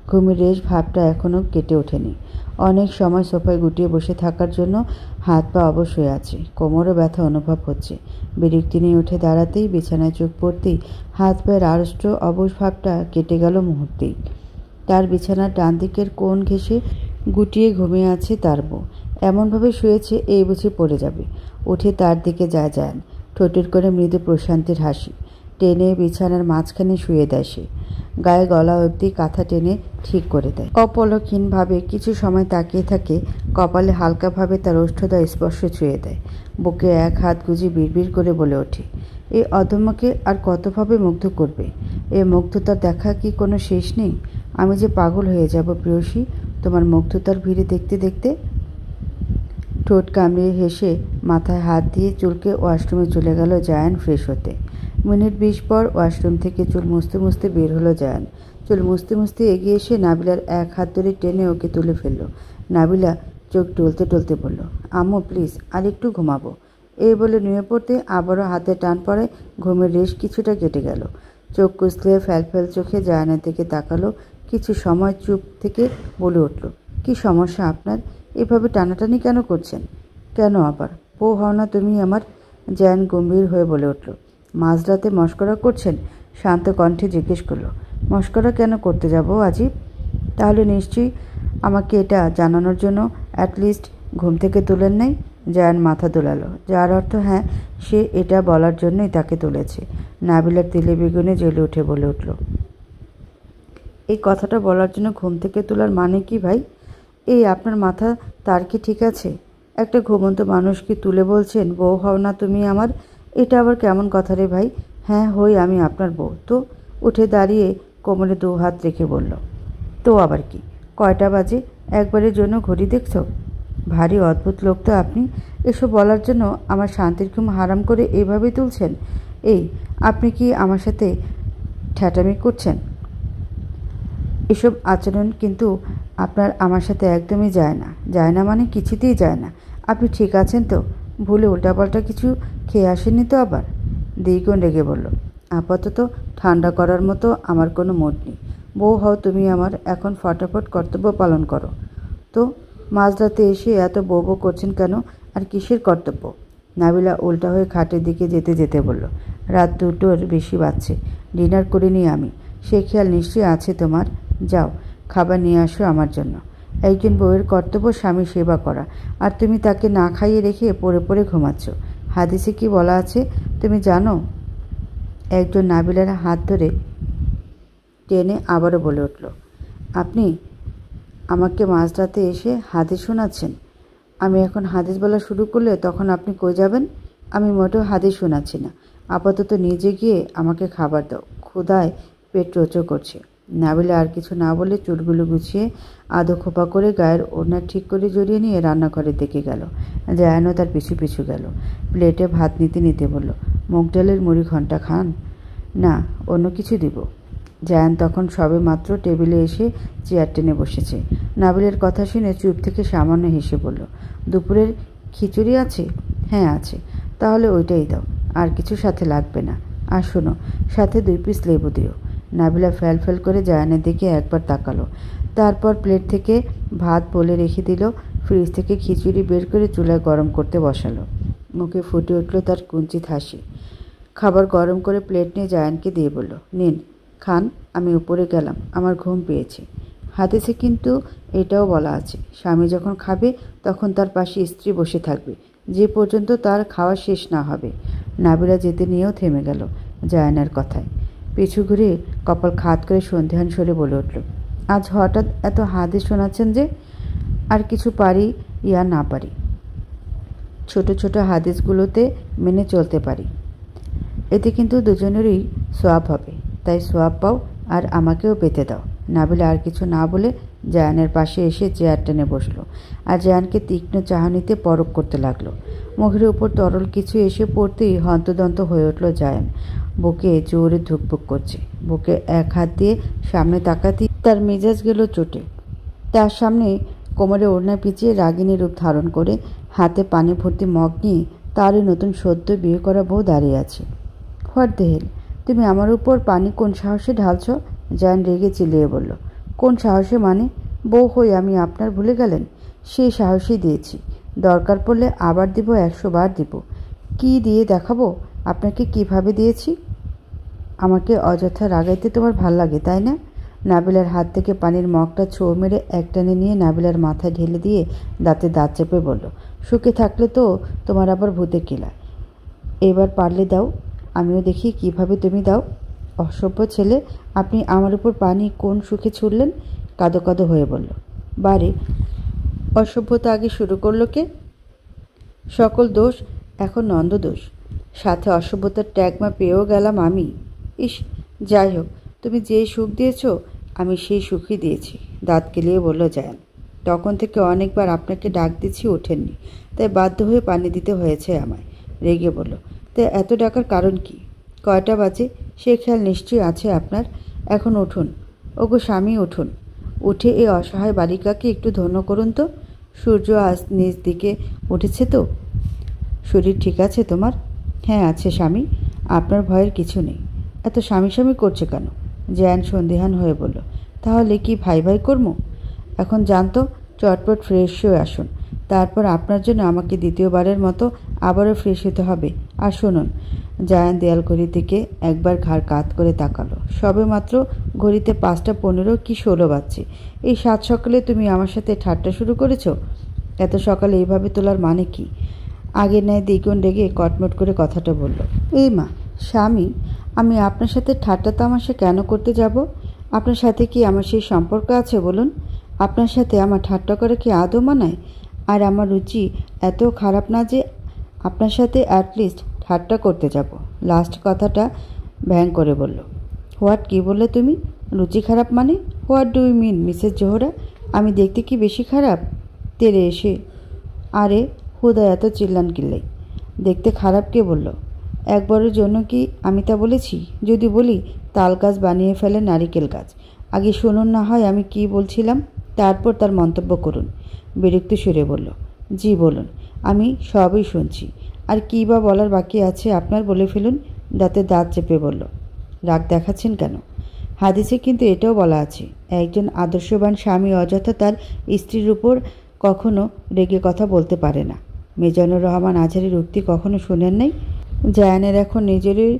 ঘুমের রেশ ভাবটা এখনও কেটে ওঠেনি। অনেক সময় সোফায় গুটিয়ে বসে থাকার জন্য হাত পা অবশ হয়ে আছে, কোমরও ব্যথা অনুভব হচ্ছে। বিরক্তি নিয়ে উঠে দাঁড়াতেই, বিছানায় চোখ পড়তেই হাত পায়ের আড়ষ্ট অবশ ভাবটা কেটে গেল মুহূর্তেই। তার বিছানার ডান দিকের কোণ ঘেঁষে গুটিয়ে ঘুমিয়ে আছে তার বউ। এমনভাবে শুয়েছে এই বুঝি পড়ে যাবে। উঠে তার দিকে যায় জায়ান, ঠোঁটের করে মৃদু প্রশান্তির হাসি টেনে বিছানার মাঝখানে শুয়ে দেয় সে। গায়ে গলা অবধি কাঁথা টেনে ঠিক করে দেয়। অপলকহীনভাবে কিছু সময় তাকিয়ে থাকে, কপালে হালকাভাবে তার ওষ্ঠদয় স্পর্শ ছুঁয়ে দেয়। বুকে এক হাত গুজি বিড়বিড় করে বলে ওঠে, এই অধমকে আর কতভাবে মুগ্ধ করবে? এ মুগ্ধতার দেখা কি কোনো শেষ নেই? আমি যে পাগল হয়ে যাব প্রেয়সী, তোমার মুগ্ধতার ভিড়ে দেখতে দেখতে। ঠোঁট কামড়িয়ে হেসে মাথায় হাত দিয়ে চুলকে ওয়াশরুমে চলে গেল জায়ান ফ্রেশ হতে। মিনিট 20 পর ওয়াশরুম থেকে চুল মুছতে মুছতে বের হলো জায়ান। চুল মুছতে মুছতে এগিয়ে এসে নাবিলার এক হাত ধরে টেনে ওকে তুলে ফেলল। নাবিলা চোখ টলতে টলতে বলল, আম্মু প্লিজ, আর একটু ঘুমাবো। এই বলে নুয়ে পড়তে আবারও হাতে টান পড়ায় ঘুমের রেশ কিছুটা কেটে গেল। চোখ কুঁচলে ফ্যালফ্যাল চোখে জায়ানের দিকে তাকালো। কিছু সময় চুপ থেকে বলে উঠল, কি সমস্যা আপনার? এভাবে টানাটানি কেন করছেন? কেন আবার? বউ হও না তুমি আমার? জায়ান গম্ভীর হয়ে বলে উঠল। মাঝরাতে মশকরা করছেন? শান্ত কণ্ঠে জিজ্ঞেস করলো। মশকরা কেন করতে যাব আজিব? তাহলে নিশ্চয়ই আমাকে এটা জানানোর জন্য অ্যাটলিস্ট ঘুম থেকে তুলেন নাই? জায়ান মাথা দোলালো, যার অর্থ হ্যাঁ, সে এটা বলার জন্যই তাকে তুলেছে। নাবিলার তিলে বেগুনে জ্বলে উঠে বলে উঠল, এই কথাটা বলার জন্য ঘুম থেকে তোলার মানে কি ভাই? এই আপনার মাথা তার কি ঠিক আছে? একটা ঘুমন্ত মানুষকে তুলে বলছেন বউ হও না তুমি আমার? এটা আবার কেমন কথা রে ভাই? হ্যাঁ হই আমি আপনার বউ। তো উঠে দাঁড়িয়ে কোমরে 2 হাত রেখে বলল, তো আবার কি? কয়টা বাজে? একবারের জন্য ঘড়ি দেখছো? ভারী অদ্ভুত লোক তো আপনি। এসব বলার জন্য আমার শান্তির ঘুম হারাম করে এইভাবেই তুলছেন? এই, আপনি কি আমার সাথে ঠ্যাটামি করছেন? এসব আচরণ কিন্তু আপনার আমার সাথে একদমই যায় না। যায় না মানে কিছুতেই যায় না। আপনি ঠিক আছেন তো? ভুলে উল্টাপাল্টা কিছু খেয়ে আসেননি তো আবার? দ্বিগুণ রেগে বলল, আপাতত ঠান্ডা করার মতো আমার কোনো মুড নেই। বউ হও তুমি আমার, এখন ফটাফট কর্তব্য পালন করো। তো মাঝরাতে এসে এত বউ বউ করছেন কেন? আর কিসের কর্তব্য? নাবিলা উল্টা হয়ে খাটের দিকে যেতে যেতে বলল, রাত 2টোর বেশি বাজছে, ডিনার করিনি আমি। সে খেয়াল নিশ্চয়ই আছে তোমার। যাও, খাবার নিয়ে আসো আমার জন্য। একজন বউয়ের কর্তব্য স্বামী সেবা করা, আর তুমি তাকে না খাইয়ে রেখে পড়ে পড়ে ঘুমাচ্ছ। হাদিসে কি বলা আছে তুমি জানো? একজন নাবিলার হাত ধরে টেনে আবারও বলে উঠল, আপনি আমাকে মাঝরাতে এসে হাদিস শোনাচ্ছেন? আমি এখন হাদিস বলা শুরু করলে তখন আপনি কই যাবেন? আমি মোটেও হাদিস শোনাচ্ছি না। আপাতত নিজে গিয়ে আমাকে খাবার দাও, ক্ষুধায় পেট চোচো করছে। নাবিলা আর কিছু না বলে চুলগুলো গুছিয়ে আধো খোপা করে গায়ের ওড়না ঠিক করে জড়িয়ে নিয়ে রান্নাঘরের দিকে গেল। জায়ানও তার পিছু পিছু গেল। প্লেটে ভাত নিতে নিতে বলল, মুগ ডালের মুড়ি ঘন্টা খান? না, অন্য কিছু দিব। জায়ান তখন সবে মাত্র টেবিলে এসে চেয়ার টেনে বসেছে। নাবিলের কথা শুনে চুপ থেকে সামান্য হেসে বলল, দুপুরের খিচুড়ি আছে? হ্যাঁ আছে। তাহলে ওইটাই দাও, আর কিছু সাথে লাগবে না। আর শোনো, সাথে 2 পিস লেবু দিও। নাবিলা ফ্যাল ফ্যাল করে জায়ানের দিকে একবার তাকালো, তারপর প্লেট থেকে ভাত বলে রেখে দিল। ফ্রিজ থেকে খিচুড়ি বের করে চুলায় গরম করতে বসালো। মুখে ফুটে উঠল তার কুঞ্চিত হাসি। খাবার গরম করে প্লেট নিয়ে জায়ানকে দিয়ে বলল, নিন খান, আমি উপরে গেলাম, আমার ঘুম পেয়েছে। হাদিসে কিন্তু এটাও বলা আছে, স্বামী যখন খাবে তখন তার পাশে স্ত্রী বসে থাকবে, যে পর্যন্ত তার খাওয়া শেষ না হবে। নাবিলা যেতে নিয়েও থেমে গেল জায়ানের কথায়। পিছু ঘুরে কপাল খাত করে সন্ধ্যান সরে বলে উঠল, আজ হঠাৎ এত হাদিস শোনাচ্ছেন যে? আর কিছু পারি ইয়া না পারি, ছোট ছোট হাদিসগুলোতে মেনে চলতে পারি। এতে কিন্তু দুজনেরই সোয়াব হবে, তাই সোয়াব পাও আর আমাকেও পেতে দাও। নাবিলা আর কিছু না বলে জায়ানের পাশে এসে চেয়ার টেনে বসলো আর জায়ানকে তীক্ষ্ণ চাহনিতে পরখ করতে লাগলো। মুখের উপর তরল কিছু এসে পড়তেই হন্তদন্ত হয়ে উঠল জায়ান। বুকে জোরে ধুকপুক করছে। বুকে এক হাত দিয়ে সামনে তাকাতেই তার মেজাজ গেল চটে। তার সামনে কোমরে ওড়না পিছিয়ে রাগিনী রূপ ধারণ করে হাতে পানি ভর্তি মগ নিয়ে তারই নতুন সদ্য বিয়ে করা বউ দাঁড়িয়ে আছে। হোয়াট দ্য হেল, তুমি আমার উপর পানি কোন সাহসে ঢালছ? জায়ান রেগে চিল্লিয়ে বলল, কোন সাহসে মানে? বউ হই আমি আপনার, ভুলে গেলেন? সেই সাহসই দিয়েছি, দরকার পড়লে আবার দিব, 100 বার দিব। কি দিয়ে দেখাবো আপনাকে কিভাবে দিয়েছি? আমাকে অযথা রাগাইতে তোমার ভাল লাগে, তাই না? নাবিলার হাত থেকে পানির মগটা ছো মেরে একটানে নিয়ে নাবিলার মাথায় ঢেলে দিয়ে দাঁতে দাঁত চেপে বলল, সুখে থাকলে তো তোমার আবার ভূতে কেলা। এবার পারলে দাও, আমিও দেখি কিভাবে তুমি দাও। অসভ্য ছেলে, আপনি আমার উপর পানি কোন সুখে ছুড়লেন? কাঁদো কাঁদো হয়ে বলল, বারে অসভ্যতা আগে শুরু করলো কে? সকল দোষ এখন নন্দ দোষ, সাথে অসভ্যতার ট্যাগমা পেয়েও গেলাম আমি। ইস, যাই হোক, তুমি যে সুখ দিয়েছ আমি সেই সুখই দিয়েছি, দাঁত কেলিয়ে বলল জায়ান। তখন থেকে অনেকবার আপনাকে ডাক দিচ্ছি, ওঠেননি, তাই বাধ্য হয়ে পানি দিতে হয়েছে আমায়। রেগে বলল, তাই এত ডাকার কারণ কি? কয়টা বাজে সে খেয়াল নিশ্চয়ই আছে আপনার। এখন উঠুন, ওগো স্বামী উঠুন, উঠে এই অসহায় বালিকাকে একটু ধন্য করুন তো। সূর্য আজ নিজ দিকে উঠেছে তো। শরীর ঠিক আছে তোমার? হ্যাঁ আছে স্বামী, আপনার ভয়ের কিছু নেই। এত স্বামী স্বামী করছে কেন? জায়ান সন্দিহান হয়ে বলল, তাহলে কি ভাই ভাই করবো? এখন জানতো, চটপট ফ্রেশ হয়ে আসুন, তারপর আপনার জন্য আমাকে দ্বিতীয়বারের মতো আবারও ফ্রেশ হতে হবে। আর শুনুন, জায়ান দেয়াল ঘড়ির দিকে একবার ঘাড় কাত করে তাকালো। সবে মাত্র ঘড়িতে 5টা 15 কি 16 বাজছে। এই 7 সকালে তুমি আমার সাথে ঠাট্টা শুরু করেছো? এত সকালে এইভাবে তোলার মানে কি? আগের ন্যায় দ্বিগুণ রেগে কটমট করে কথাটা বলল, এই মা, স্বামী, আমি আপনার সাথে ঠাট্টা তামাশা কেন করতে যাব? আপনার সাথে কি আমার সেই সম্পর্ক আছে বলুন? আপনার সাথে আমার ঠাট্টা করে কি আদৌ মানায়? আর আমার রুচি এত খারাপ না যে আপনার সাথে অ্যাটলিস্ট ঠাট্টা করতে যাব। লাস্ট কথাটা ভ্যাং করে বলল। হোয়াট, কি বললে তুমি? রুচি খারাপ মানে? What do you mean Mrs Zohra? আমি দেখতে কি বেশি খারাপ? তেরে এসে, আরে হুদা এত চিল্লান কিল্লাই, দেখতে খারাপ কে বলল? একবারের জন্য কি আমি তা বলেছি? যদি বলি তাল গাছ বানিয়ে ফেলে নারিকেল গাছ। আগে শুনুন না হয় আমি কি বলছিলাম, তারপর তার মন্তব্য করুন। বিরক্তি সুরে বলল, জি বলুন, আমি সবই শুনছি। আর কী বা বলার বাকি আছে আপনার, বলে ফেলুন। দাঁতে দাঁত চেপে বলল, রাগ দেখাচ্ছেন কেন? হাদিসে কিন্তু এটাও বলা আছে, একজন আদর্শবান স্বামী অযথা তার স্ত্রীর উপর কখনো রেগে কথা বলতে পারে না। মিজানুর রহমান আজহারীর উক্তি কখনো শুনেন নাই? জায়ানের এখন নিজেরই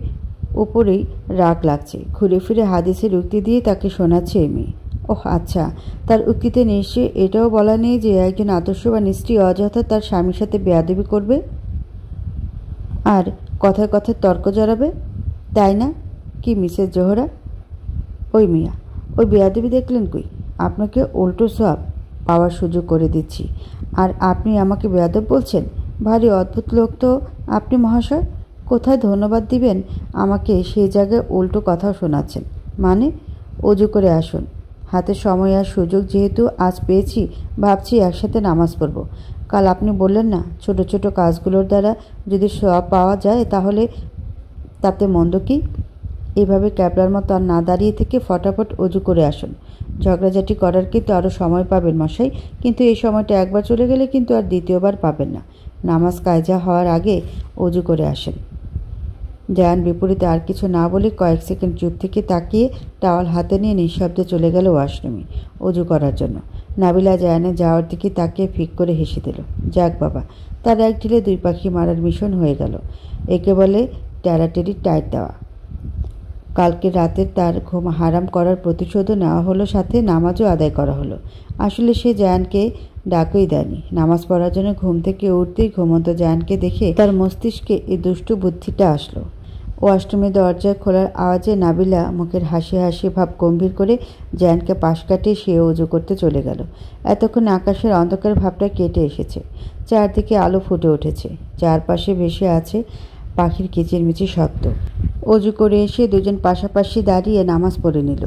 উপরেই রাগ লাগছে। ঘুরে ফিরে হাদিসের উক্তি দিয়ে তাকে শোনাচ্ছে এই মেয়ে। ওহ আচ্ছা, তার উক্তিতে নিশ্চয়ই এটাও বলা নেই যে একজন আদর্শবান স্ত্রী অযথা তার স্বামীর সাথে বেয়াদবি করবে আর কথায় কথায় তর্ক জড়াবে, তাই না কি মিসেস জোহরা? ওই মিয়া, ওই বেয়াদবি দেখলেন কই? আপনাকে উল্টো সব পাওয়ার সুযোগ করে দিচ্ছি, আর আপনি আমাকে বেয়াদব বলছেন? ভারী অদ্ভুত লোক তো আপনি মহাশয়। কোথায় ধন্যবাদ দিবেন আমাকে সেই জায়গায় উল্টো কথাও শোনাচ্ছেন। মানে? অজু করে আসুন। হাতে সময় আর সুযোগ যেহেতু আজ পেয়েছি, ভাবছি একসাথে নামাজ পড়ব। কাল আপনি বললেন না, ছোট ছোট কাজগুলোর দ্বারা যদি সওয়াব পাওয়া যায় তাহলে তাতে মন্দ কি? এভাবে ক্যাবলার মতো আর না দাঁড়িয়ে থেকে ফটাফট অজু করে আসুন। ঝগড়াঝাটি করার কিন্তু আরও সময় পাবেন মশাই, কিন্তু এই সময়টা একবার চলে গেলে কিন্তু আর দ্বিতীয়বার পাবেন না। নামাজ কায়জা হওয়ার আগে অজু করে আসেন। জায়ান বিপরীতে আর কিছু না বলে কয়েক সেকেন্ড চুপ থেকে তাকিয়ে টাওয়াল হাতে নিয়ে নিঃশব্দে চলে গেল ওয়াশরুমে অজু করার জন্য। নাবিলা জায়ানের যাওয়ার দিকে তাকিয়ে ফিক করে হেসে দিল। যাক বাবা, তার এক ঢিলে দুই পাখি মারার মিশন হয়ে গেল। একে বলে ট্যারাটেরি টাইট দেওয়া। কালকে রাতে তার ঘুম হারাম করার প্রতিশোধও নেওয়া হলো, সাথে নামাজও আদায় করা হলো। আসলে সে জায়ানকে ডাকই দেয়নি। নামাজ পড়ার জন্য ঘুম থেকে উঠতেই ঘুমন্ত জায়ানকে দেখে তার মস্তিষ্কে এই দুষ্টু বুদ্ধিটা আসলো। ওয়াশরুমের দরজা খোলার আওয়াজে নাবিলা মুখের হাসি হাসি ভাব গম্ভীর করে জায়ানকে পাশ কাটিয়ে সে অজু করতে চলে গেল। এতক্ষণে আকাশের অন্ধকার ভাবটা কেটে এসেছে, চারদিকে আলো ফুটে উঠেছে, চারপাশে ভেসে আছে পাখির কিচিরমিচির শব্দ। অজু করে এসে দুজন পাশাপাশি দাঁড়িয়ে নামাজ পড়ে নিল।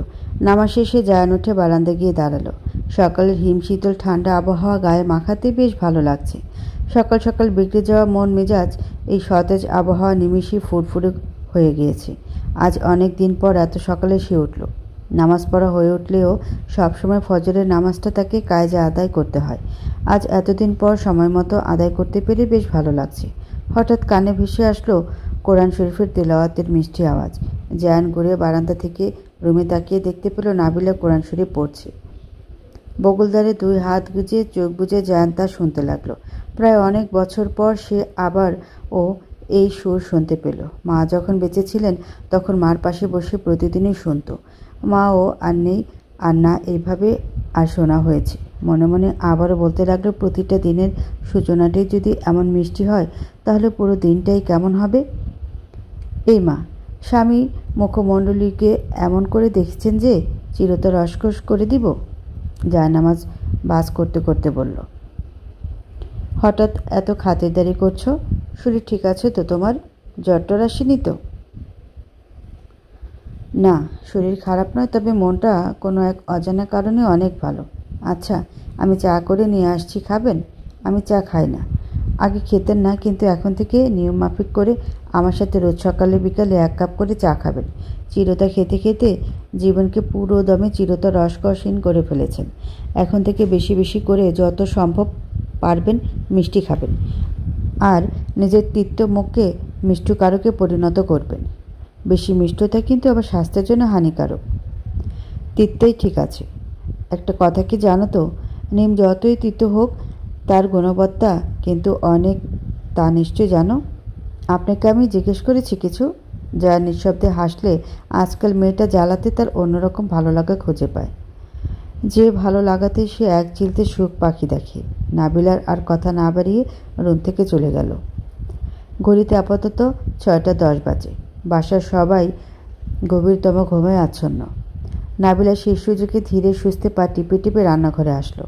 নামাজ শেষে জায়ান উঠে বারান্দা গিয়ে দাঁড়ালো। সকালের হিমশীতল ঠান্ডা আবহাওয়া গায়ে মাখাতে বেশ ভালো লাগছে। সকাল সকাল বিগড়ে যাওয়া মন মেজাজ এই সতেজ আবহাওয়া নিমিষেই ফুরফুরে হয়ে গিয়েছে। আজ অনেক দিন পর এত সকালে সে উঠল। নামাজ পড়া হয়ে উঠলেও সবসময় ফজরের নামাজটা তাকে কায়জা আদায় করতে হয়। আজ এতদিন পর সময় মতো আদায় করতে পেরে বেশ ভালো লাগছে। হঠাৎ কানে ভেসে আসলো কোরআন শরীফের তেলাওয়াতের মিষ্টি আওয়াজ। জায়ান ঘুরে বারান্দা থেকে রুমে তাকিয়ে দেখতে পেল নাবিলা কোরআন শরীফ পড়ছে। বগলদারে দুই হাত গুজে চোখ বুজে জায়ান তা শুনতে লাগলো। প্রায় অনেক বছর পর সে আবার এই সুর শুনতে পেল। মা যখন বেঁচে ছিলেন তখন মার পাশে বসে প্রতিদিনই শুনত। মাও আর নেই, আর না এইভাবে আর শোনা হয়েছে। মনে মনে আবারও বলতে লাগলো, প্রতিটা দিনের সূচনাটাই যদি এমন মিষ্টি হয় তাহলে পুরো দিনটাই কেমন হবে। এই মা স্বামী মুখমণ্ডলীকে এমন করে দেখছেন যে চিরতর রসকস করে দিব। জায়নামাজ বাস করতে করতে বলল, হঠাৎ এত খাতিরদারি করছো? শরীর ঠিক আছে তো তোমার? জ্বর আসেনি তো? না, শরীর খারাপ নয়, তবে মনটা কোনো এক অজানা কারণে অনেক ভালো। আচ্ছা, আমি চা করে নিয়ে আসছি, খাবেন? আমি চা খাই না। আগে খেতেন না, কিন্তু এখন থেকে নিয়ম মাফিক করে আমার সাথে রোজ সকালে বিকালে 1 কাপ করে চা খাবেন। চিরতা খেতে খেতে জীবনকে পুরো দমে চিরতা রসকসহীন করে ফেলেছেন। এখন থেকে বেশি বেশি করে যত সম্ভব পারবেন মিষ্টি খাবেন, আর নিজের তিক্ত মুখকে মিষ্টকারকে পরিণত করবেন। বেশি মিষ্টতা কিন্তু আবার স্বাস্থ্যের জন্য হানিকারক। তিক্তই ঠিক আছে। একটা কথা কি জানো তো, নিম যতই তিক্ত হোক তার গুণবত্তা কিন্তু অনেক, তা নিশ্চয় জানো। আপনাকে আমি জিজ্ঞেস করেছি কিছু? যা নিঃশব্দে হাসলে আজকাল মেয়েটা জ্বালাতে তার অন্যরকম ভালো লাগা খুঁজে পায়, যে ভালো লাগাতে সে এক চিলতে সুখ পাখি দেখে। নাবিলার আর কথা না বাড়িয়ে রুম থেকে চলে গেল। ঘড়িতে আপাতত 6:10 বাজে। বাসার সবাই গভীরতম ঘুমে আচ্ছন্ন। নাবিলা সেই সুযোগে ধীরে সুস্থে পা টিপে টিপে রান্নাঘরে আসলো।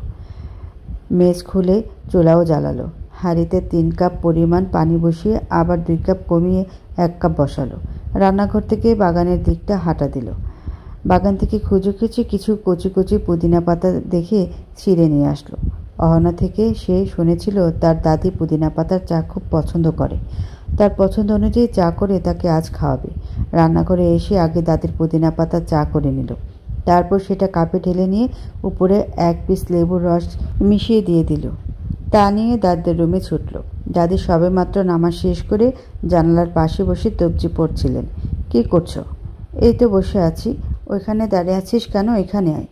মেজ খুলে চুলাও জ্বালালো। হাঁড়িতে 3 কাপ পরিমাণ পানি বসিয়ে আবার 2 কাপ কমিয়ে 1 কাপ বসালো। রান্নাঘর থেকে বাগানের দিকটা হাঁটা দিল। বাগান থেকে খুঁজে খুঁজে কিছু কচি কচি পুদিনা পাতা দেখে ছিঁড়ে নিয়ে আসলো। অহনা থেকে সে শুনেছিল তার দাদি পুদিনা পাতার চা খুব পছন্দ করে। তার পছন্দ অনুযায়ী চা করে তাকে আজ খাওয়াবে। রান্নাঘরে এসে আগে দাদির পুদিনা পাতা চা করে নিল, তারপর সেটা কাপে ঢেলে নিয়ে উপরে 1 পিস লেবুর রস মিশিয়ে দিয়ে দিল। তা নিয়ে দাদির রুমে ছুটল। দাদি সবেমাত্র নামাজ শেষ করে জানালার পাশে বসে তবজি পড়ছিলেন। কি করছো? এই তো বসে আছি। ওইখানে দাঁড়িয়ে আছিস কেন? এখানে আয়।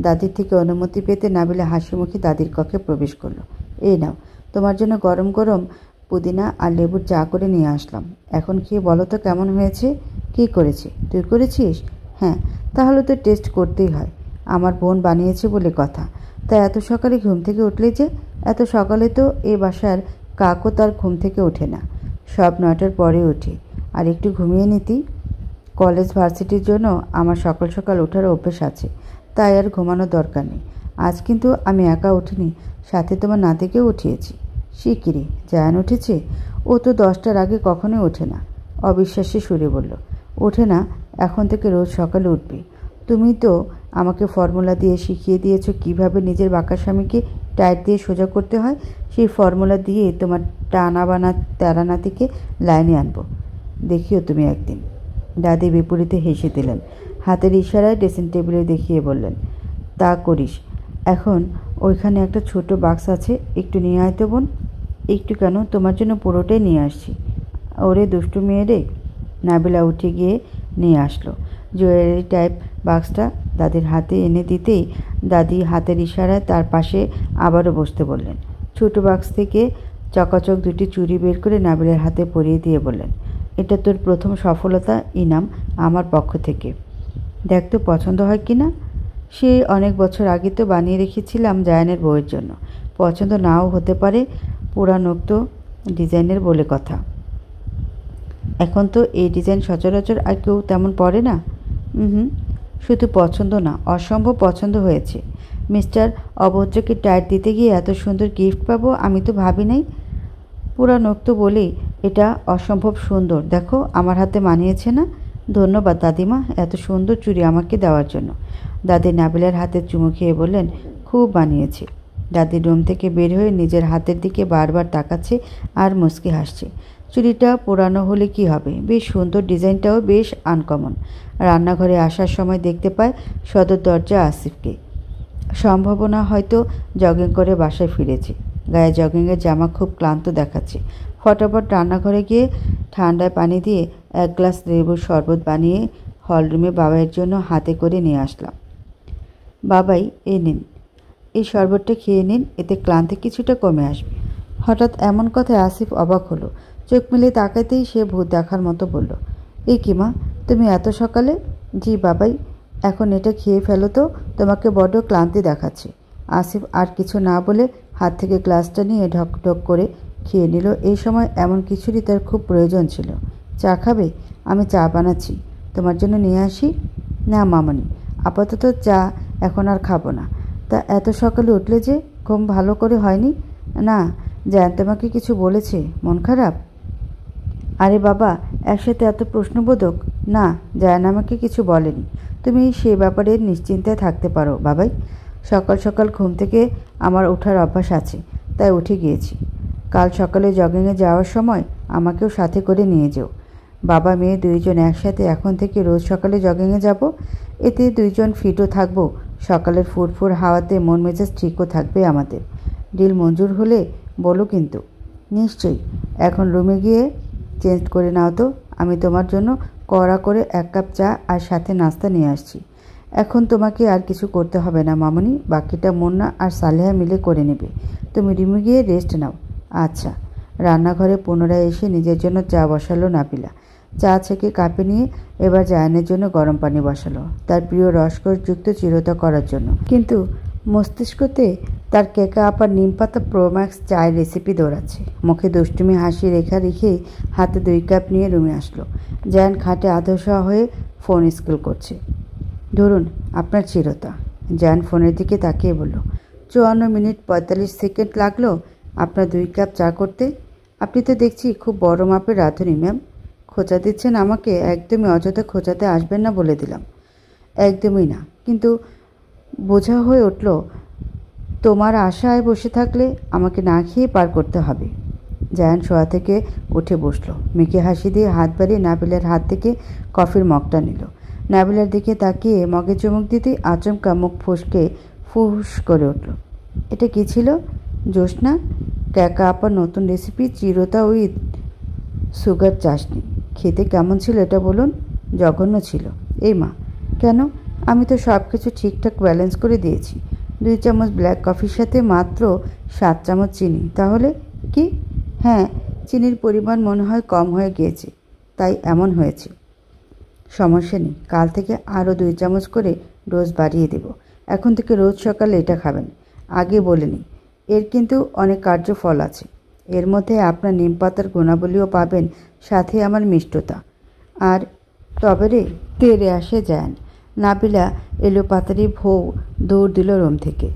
দাদির থেকে অনুমতি পেতে নাবিলা হাসিমুখে দাদির কক্ষে প্রবেশ করলো। এই নাও, তোমার জন্য গরম গরম পুদিনা আর লেবুর চা করে নিয়ে আসলাম। এখন খেয়ে বলো তো কেমন হয়েছে? কি করেছি? তুই করেছিস? হ্যাঁ, তাহলে তো টেস্ট করতেই হয়। আমার বোন বানিয়েছে বলে কথা। তা এত সকালে ঘুম থেকে উঠলে যে? এত সকালে তো এ বাসার কাকও তার ঘুম থেকে ওঠে না, সব 9টার পরে ওঠে। আর একটু ঘুমিয়ে নিতি। কলেজ ভার্সিটির জন্য আমার সকাল সকাল ওঠার অভ্যেস আছে, তাই আর ঘুমানোর দরকার নেই। আজ কিন্তু আমি একা উঠিনি, সাথে তোমার নাতিকেও উঠিয়েছি। শিগগিরই জায়ান উঠেছে? ও তো 10টার আগে কখনোই ওঠে না। অবিশ্বাসী সুরে বলল। ওঠে না? এখন থেকে রোজ সকালে উঠবে। তুমি তো আমাকে ফর্মুলা দিয়ে শিখিয়ে দিয়েছো কিভাবে নিজের বাঁকা স্বামীকে টাইট দিয়ে সোজা করতে হয়। সেই ফর্মুলা দিয়ে তোমার টানা বানা তেরা নাতিকে লাইনে আনবো, দেখিও তুমি একদিন। দাদি বিপরীতে হেসে দিলেন। হাতের ইশারায় ড্রেসিং টেবিলে দেখিয়ে বললেন, তা করিস। এখন ওইখানে একটা ছোট বাক্স আছে, একটু নিয়ে আয় তো বোন। একটু কেন, তোমার জন্য পুরোটাই নিয়ে আসছি। ওরে দুষ্টু মেয়ে রে। নাবিলা উঠে গিয়ে নিয়ে আসলো জুয়েলারি টাইপ বাক্সটা। দাদির হাতে এনে দিতেই দাদি হাতের ইশারায় তার পাশে আবারও বসতে বললেন। ছোট বাক্স থেকে চকাচক 2টি চুড়ি বের করে নাবিলার হাতে পরিয়ে দিয়ে বললেন, এটা তোর প্রথম সফলতা ইনাম আমার পক্ষ থেকে। দেখ তো পছন্দ হয় কি না। সে অনেক বছর আগে তো বানিয়ে রেখেছিলাম জায়ানের বউয়ের জন্য। পছন্দ নাও হতে পারে, পুরানোক্ত ডিজাইনের বলে কথা। এখন তো এই ডিজাইন সচরাচর আর কেউ তেমন পরে না। শুধু পছন্দ না, অসম্ভব পছন্দ হয়েছে। মিস্টার অভদ্রকে টাইট দিতে গিয়ে এত সুন্দর গিফট পাবো আমি তো ভাবি নাই। পুরানোক্ত বলেই এটা অসম্ভব সুন্দর। দেখো আমার হাতে মানিয়েছে না? ধন্যবাদ দাদিমা এত সুন্দর চুড়ি আমাকে দেওয়ার জন্য। দাদি নাবিলার হাতে চুমু খেয়ে বললেন, খুব মানিয়েছে। দাদি রুম থেকে বের হয়ে নিজের হাতের দিকে বারবার তাকাচ্ছে আর মুচকি হাসছে। চুড়িটা পুরানো হলে কি হবে, বেশ সুন্দর, ডিজাইনটাও বেশ আনকমন। রান্নাঘরে আসার সময় দেখতে পায় সদর দরজা আসিফকে। সম্ভাবনা হয়তো জগিং করে বাসায় ফিরেছে। গায়ে জগিংয়ের জামা, খুব ক্লান্ত দেখাচ্ছে। ফটাফট রান্নাঘরে গিয়ে ঠান্ডায় পানি দিয়ে 1 গ্লাস লেবুর শরবত বানিয়ে হলরুমে বাবাইয়ের জন্য হাতে করে নিয়ে আসলাম। বাবাই, এই নিন, এই শরবতটা খেয়ে নিন, এতে ক্লান্তি কিছুটা কমে আসবে। হঠাৎ এমন কথায় আসিফ অবাক হলো। চোখ মেলে তাকাতেই সে ভূত দেখার মতো বলল, এ কি মা, তুমি এত সকালে? জি বাবাই, এখন এটা খেয়ে ফেলো তো, তোমাকে বড্ড ক্লান্তি দেখাচ্ছে। আসিফ আর কিছু না বলে হাত থেকে গ্লাসটা নিয়ে ঢক ঢক করে খেয়ে নিল। এই সময় এমন কিছুরই তার খুব প্রয়োজন ছিল। চা খাবে? আমি চা বানাচ্ছি, তোমার জন্য নিয়ে আসি। না মামনি, আপাতত চা এখন আর খাবো না। তা এত সকালে উঠলে যে? ঘুম ভালো করে হয়নি? না। জায়ান তোমাকে কিছু বলেছে? মন খারাপ? আরে বাবা, একসাথে এত প্রশ্নবোধক। না, জায়ান আমাকে কিছু বলেনি। তুমি সে ব্যাপারে নিশ্চিন্তায় থাকতে পারো বাবাই। সকাল সকাল ঘুম থেকে আমার ওঠার অভ্যাস আছে, তাই উঠে গিয়েছি। কাল সকালে জগিংয়ে যাওয়ার সময় আমাকেও সাথে করে নিয়ে যেও। বাবা মেয়ে দুইজন একসাথে এখন থেকে রোজ সকালে জগিংয়ে যাব। এতে দুইজন ফিটও থাকবো, সকালের ফুরফুর হাওয়াতে মন মেজাজ ঠিকও থাকবে আমাদের। ডিল মঞ্জুর হলে বলো কিন্তু। নিশ্চয়ই। এখন রুমে গিয়ে চেঞ্জ করে নাও তো, আমি তোমার জন্য কড়া করে 1 কাপ চা আর সাথে নাস্তা নিয়ে আসছি। এখন তোমাকে আর কিছু করতে হবে না মামনি, বাকিটা মুন্না আর সালেহা মিলে করে নেবে। তুমি রুমে গিয়ে রেস্ট নাও। আচ্ছা। রান্নাঘরে পুনরায় এসে নিজের জন্য চা বসালো নাবিলা। চা ছেঁকে কাপে নিয়ে এবার জায়ানের জন্য গরম পানি বসালো, তার প্রিয় রসকসযুক্ত চিরতা করার জন্য। কিন্তু মস্তিষ্কতে তার কেকা আপার নিমপাতা প্রোম্যাক্স চায়ের রেসিপি দৌড়াচ্ছে। মুখে দুষ্টুমি হাসি রেখা রেখেই হাতে 2 কাপ নিয়ে রুমে আসলো। জায়ান খাটে আধশোয়া হয়ে ফোন স্ক্রল করছে। ধরুন আপনার চিরতা। জায়ান ফোনের দিকে তাকিয়ে বলল, 54 মিনিট 45 সেকেন্ড লাগলো আপনার 2 কাপ চা করতে। আপনি তো দেখছি খুব বড় মাপের রাঁধুনি ম্যাম। খোঁচা দিচ্ছেন আমাকে? একদমই অযথা খোঁচাতে আসবেন না বলে দিলাম। একদমই না, কিন্তু বোঝা হয়ে উঠল তোমার আশায় বসে থাকলে আমাকে না খেয়ে পার করতে হবে। জায়ান শোয়া থেকে উঠে বসলো। মেয়েকে হাসি দিয়ে হাত বাড়িয়ে নাবিলার হাত থেকে কফির মগটা নিল। নাবিলার দিকে তাকিয়ে মগে চুমুক দিতে আচমকা মুখ ফসকে ফুস করে উঠল। এটা কি ছিল? জোসনা, ক্যাকা আপার নতুন রেসিপি চিরতা উইথ সুগার চাশনি। খেতে কেমন ছিল এটা বলুন? জঘন্য ছিল। এই মা, কেন? আমি তো সব কিছু ঠিকঠাক ব্যালেন্স করে দিয়েছি। 2 চামচ ব্ল্যাক কফির সাথে মাত্র 7 চামচ চিনি। তাহলে কি? হ্যাঁ, চিনির পরিমাণ মনে হয় কম হয়ে গিয়েছে, তাই এমন হয়েছে। সমস্যা নেই, কাল থেকে আরও 2 চামচ করে ডোজ বাড়িয়ে দেব। এখন থেকে রোজ সকালে এটা খাবেন। আগে বলিনি, এর কিন্তু অনেক কার্যফল আছে। এর মধ্যে আপনার নিম পাতার গুণাবলীও পাবেন, সাথে আমার মিষ্টতা। আর তবে রে, তেরে আসে যান। নাবিলা এলোপাতাড়ি ভৌ দৌড় দিল রুম থেকে।